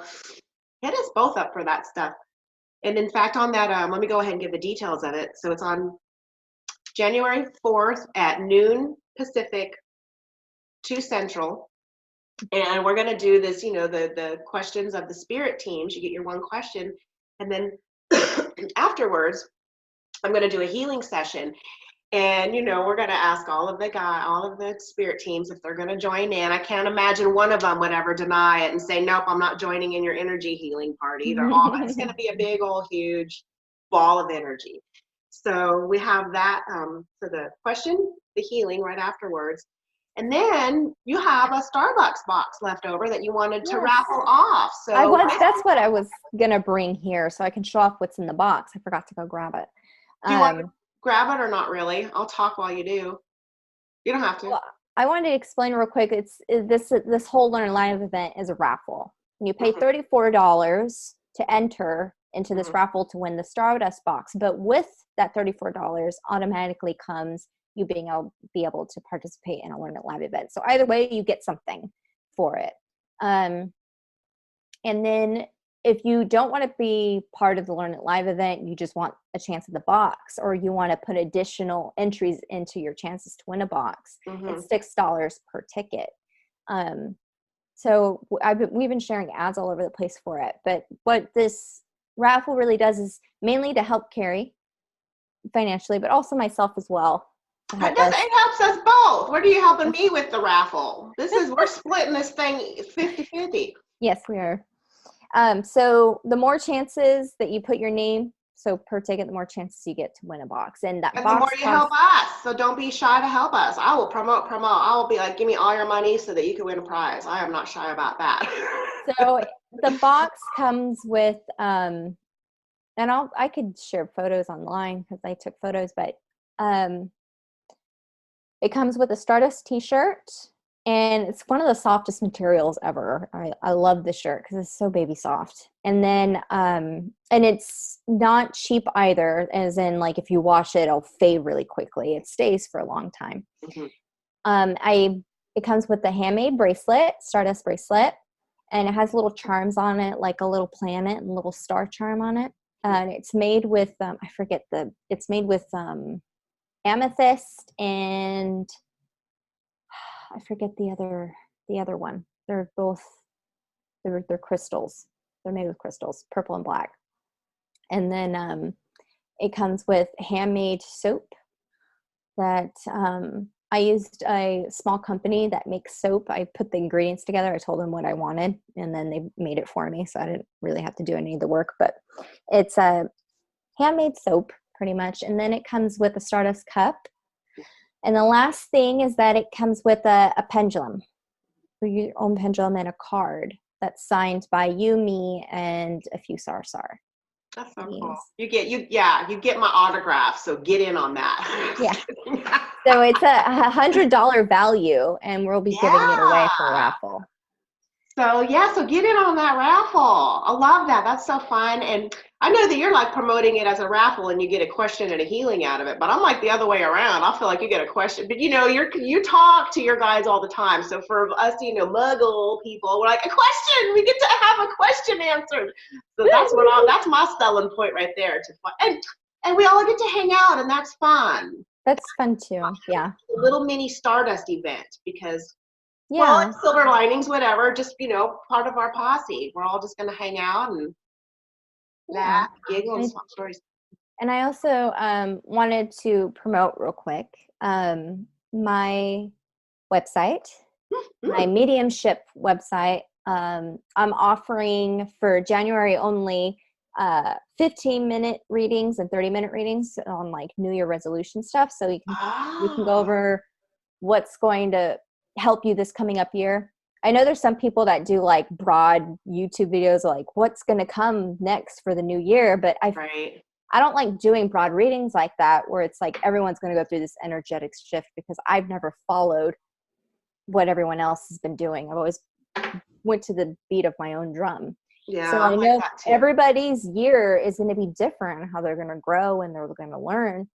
hit us both up for that stuff. And in fact, on that, let me go ahead and give the details of it. So it's on January 4th at noon Pacific, 2 Central. And we're going to do this, the questions of the spirit teams. You get your one question. And then afterwards, I'm going to do a healing session. And, we're going to ask all of the spirit teams if they're going to join in. I can't imagine one of them would ever deny it and say, nope, I'm not joining in your energy healing party. It's going to be a big old huge ball of energy. So we have that for the question, the healing right afterwards. And then you have a Starbucks box left over that you wanted to raffle off. So that's what I was going to bring here, so I can show off what's in the box. I forgot to go grab it. Do you want to grab it or not really? I'll talk while you do. You don't have to. Well, I wanted to explain real quick. This whole Learn Live event is a raffle. And you pay $34 to enter into this raffle to win the Stardust box. But with that $34 automatically comes you be able to participate in a Learn It Live event. So either way, you get something for it. And then if you don't want to be part of the Learn It Live event, you just want a chance at the box, or you want to put additional entries into your chances to win a box, it's $6 per ticket. So we've been sharing ads all over the place for it. But what this raffle really does is mainly to help Carrie financially, but also myself as well. It helps us both. What are you helping me with the raffle? We're splitting this thing 50-50. Yes, we are. So the more chances that you put your name, so per ticket, the more chances you get to win a box. And the more you help us. So don't be shy to help us. I will promote. I will be like, give me all your money so that you can win a prize. I am not shy about that. So the box comes with, and I could share photos online because I took photos, but it comes with a Stardust t-shirt, and it's one of the softest materials ever. I love this shirt because it's so baby soft. And then, and it's not cheap either, as in like if you wash it, it'll fade really quickly. It stays for a long time. It comes with a handmade bracelet, Stardust bracelet, and it has little charms on it, like a little planet and a little star charm on it. And it's made with, it's made with amethyst and I forget the other one. They're crystals. They're made with crystals, purple and black. And then it comes with handmade soap that I used a small company that makes soap. I put the ingredients together. I told them what I wanted, and then they made it for me. So I didn't really have to do any of the work, but it's a handmade soap pretty much. And then it comes with a Stardust cup. And the last thing is that it comes with a pendulum, for your own pendulum, and a card that's signed by you, me, and a few Sar. That's so cool. You get my autograph, so get in on that. Yeah. So it's a $100 value, and we'll be giving it away for a raffle. So yeah, so get in on that raffle. I love that. That's so fun. And I know that you're like promoting it as a raffle and you get a question and a healing out of it, but I'm like the other way around. I feel like you get a question, but you talk to your guys all the time. So for us, muggle people, we're like a question. We get to have a question answered. So that's my selling point right there. And we all get to hang out, and that's fun. That's fun too. Yeah. A little mini Stardust event because. Yeah. Well, it's silver linings, whatever, just, part of our posse. We're all just going to hang out and laugh, giggle, and swap stories. And I also wanted to promote real quick my website, my mediumship website. I'm offering for January only 15-minute readings and 30-minute readings on like New Year resolution stuff. So we can go over what's going to help you this coming up year. I know there's some people that do like broad YouTube videos like what's going to come next for the new year, but I don't like doing broad readings like that where it's like everyone's going to go through this energetic shift because I've never followed what everyone else has been doing. I've always went to the beat of my own drum. Yeah, so I know everybody's year is going to be different, how they're going to grow and they're going to learn.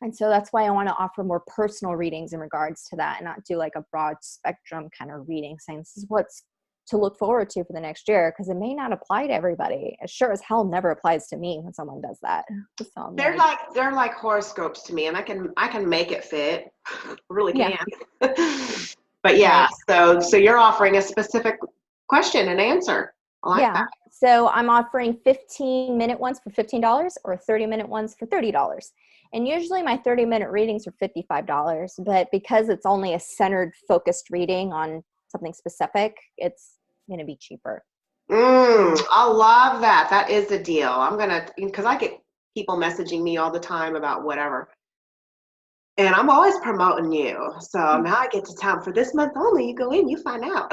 And so that's why I want to offer more personal readings in regards to that and not do like a broad spectrum kind of reading saying this is what's to look forward to for the next year because it may not apply to everybody. It sure as hell never applies to me when someone does that. So they're like horoscopes to me, and I can make it fit. Really can. But yeah, so you're offering a specific question and answer. I like that. So I'm offering 15-minute ones for $15 or 30-minute ones for $30. And usually my 30-minute readings are $55, but because it's only a centered, focused reading on something specific, it's going to be cheaper. I love that. That is the deal. Because I get people messaging me all the time about whatever. And I'm always promoting you. So now I get to tell them for this month only, you go in, you find out.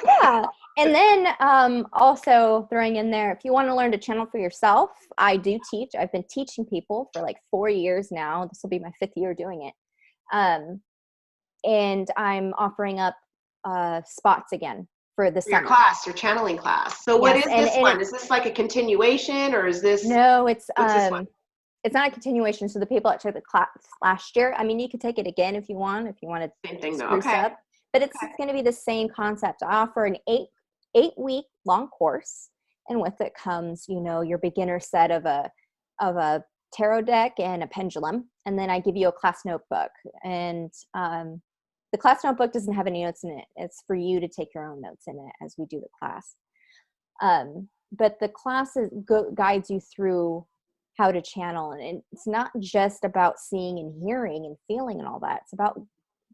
Yeah. And then also throwing in there, if you want to learn to channel for yourself, I do teach. I've been teaching people for like 4 years now. This will be my 5th year doing it. And I'm offering up spots again for the summer. Your channeling class. So what is this one? Is this like a continuation or is this? No, it's not a continuation. So the people that took the class last year, I mean, you could take it again if you want to Same thing, spruce up. But it's going to be the same concept. I offer an 8-week long course, and with it comes, your beginner set of a tarot deck and a pendulum, and then I give you a class notebook. And the class notebook doesn't have any notes in it. It's for you to take your own notes in it as we do the class. But the class guides you through how to channel, and it's not just about seeing and hearing and feeling and all that. It's about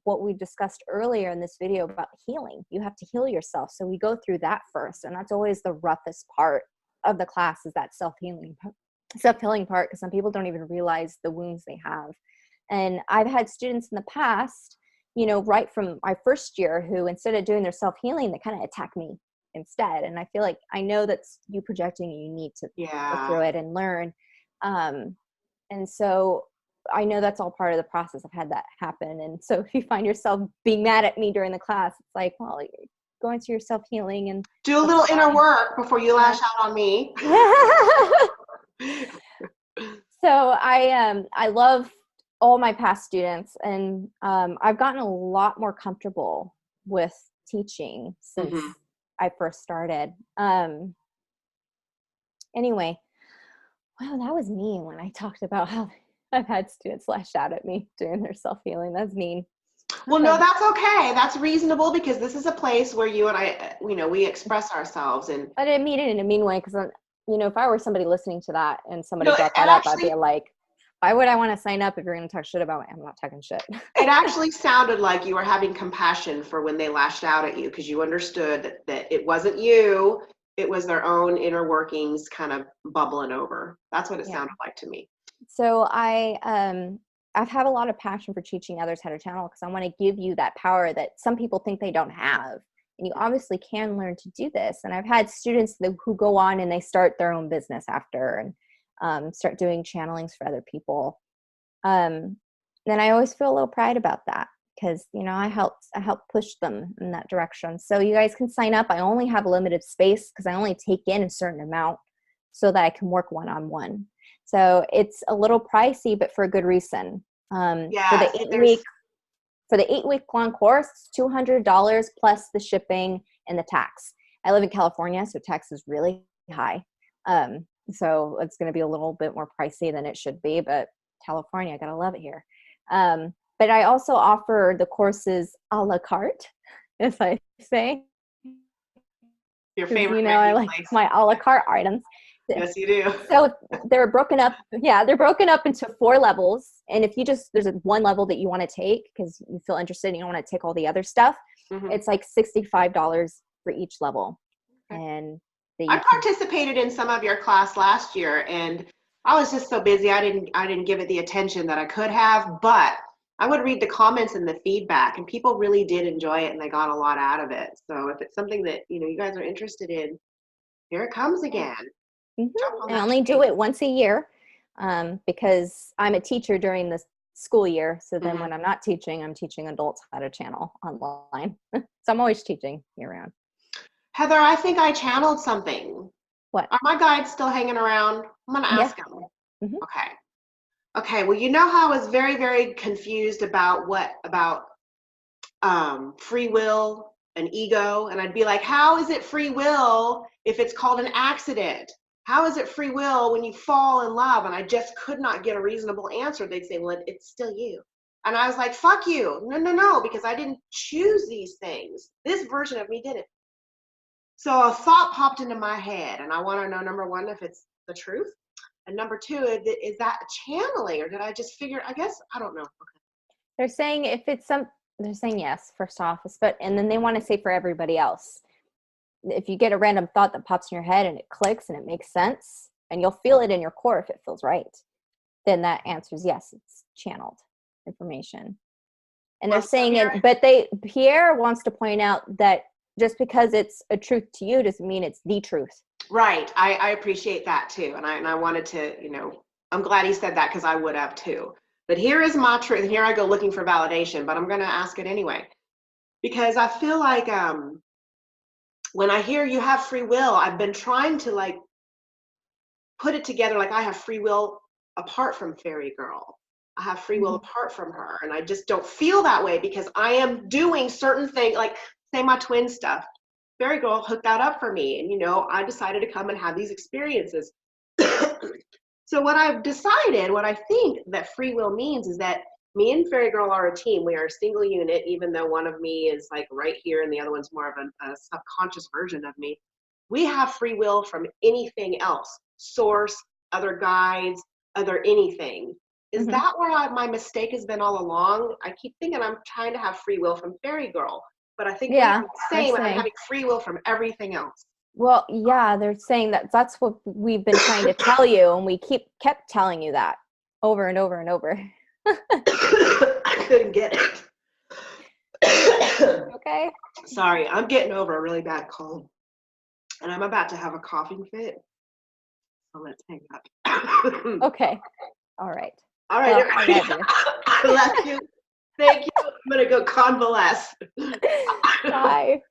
what we discussed earlier in this video about healing. You have to heal yourself. So we go through that first. And that's always the roughest part of the class is that self-healing part, because some people don't even realize the wounds they have. And I've had students in the past, right from my first year who instead of doing their self-healing, they kind of attack me instead. And I feel like I know that's you projecting and you need to go through it and learn. And so I know that's all part of the process. I've had that happen. And so if you find yourself being mad at me during the class, it's like, well, you're going through your self-healing and do a little inner work before you lash out on me. So I love all my past students, and I've gotten a lot more comfortable with teaching since I first started. Anyway, wow, that was mean when I talked about how I've had students lash out at me doing their self-healing. That's mean. Well, no, that's okay. That's reasonable because this is a place where you and I, we express ourselves. And I didn't mean it in a mean way because, if I were somebody listening to that and somebody brought that up, I'd be like, why would I want to sign up if you're going to talk shit about me? I'm not talking shit. It actually sounded like you were having compassion for when they lashed out at you because you understood that it wasn't you. It was their own inner workings kind of bubbling over. That's what it sounded like to me. So I've had a lot of passion for teaching others how to channel because I want to give you that power that some people think they don't have. And you obviously can learn to do this. And I've had students who go on and they start their own business after and start doing channelings for other people. And I always feel a little pride about that because I help push them in that direction. So you guys can sign up. I only have a limited space because I only take in a certain amount so that I can work one-on-one. So it's a little pricey, but for a good reason. For the 8-week long course, $200 plus the shipping and the tax. I live in California, so tax is really high. So it's going to be a little bit more pricey than it should be, but California, I gotta love it here. But I also offer the courses a la carte, as I say. Your favorite. I like my a la carte items. Yes, you do. So they're broken up. Yeah, they're broken up into 4 levels. And if you there's one level that you want to take because you feel interested and you don't want to take all the other stuff, it's like $65 for each level. Okay. And I participated in some of your class last year, and I was just so busy. I didn't give it the attention that I could have, but I would read the comments and the feedback, and people really did enjoy it and they got a lot out of it. So if it's something that, you guys are interested in, here it comes again. I only do it once a year because I'm a teacher during the school year. So then when I'm not teaching, I'm teaching adults how to channel online. So I'm always teaching year round. Heather, I think I channeled something. What? Are my guides still hanging around? I'm going to ask them. Mm-hmm. Okay. Well, how I was very, very confused about free will and ego. And I'd be like, how is it free will if it's called an accident? How is it free will when you fall in love? And I just could not get a reasonable answer. They'd say, well, it's still you. And I was like, fuck you. No, because I didn't choose these things. This version of me did it. So a thought popped into my head, and I want to know, number one, if it's the truth, and number two, is that channeling, or did I just figure? I guess I don't know. Okay. They're saying they're saying yes, first off, and then they want to say for everybody else. If you get a random thought that pops in your head and it clicks and it makes sense, and you'll feel it in your core if it feels right, then that answer is yes, it's channeled information. And they're saying it, but Pierre wants to point out that just because it's a truth to you doesn't mean it's the truth. Right. I appreciate that too. And I wanted to, I'm glad he said that because I would have too. But here is my truth. Here I go looking for validation, but I'm going to ask it anyway. Because I feel like when I hear you have free will, I've been trying to put it together like I have free will apart from Fairy Girl. I have free will apart from her. And I just don't feel that way because I am doing certain things, like say my twin stuff. Fairy Girl hooked that up for me. And, I decided to come and have these experiences. So what I've decided, what I think that free will means is that me and Fairy Girl are a team. We are a single unit, even though one of me is right here and the other one's more of a subconscious version of me. We have free will from anything else, source, other guides, other anything. Is that where my mistake has been all along? I keep thinking I'm trying to have free will from Fairy Girl, but I think we're the same, and I'm having free will from everything else. Well, yeah, they're saying that's what we've been trying to tell you, and we kept telling you that over and over and over. I couldn't get it. Okay. Sorry, I'm getting over a really bad cold, and I'm about to have a coughing fit. So let's hang up. Okay. All right. All right. Well, I love you. Thank you. I'm gonna go convalesce. Bye.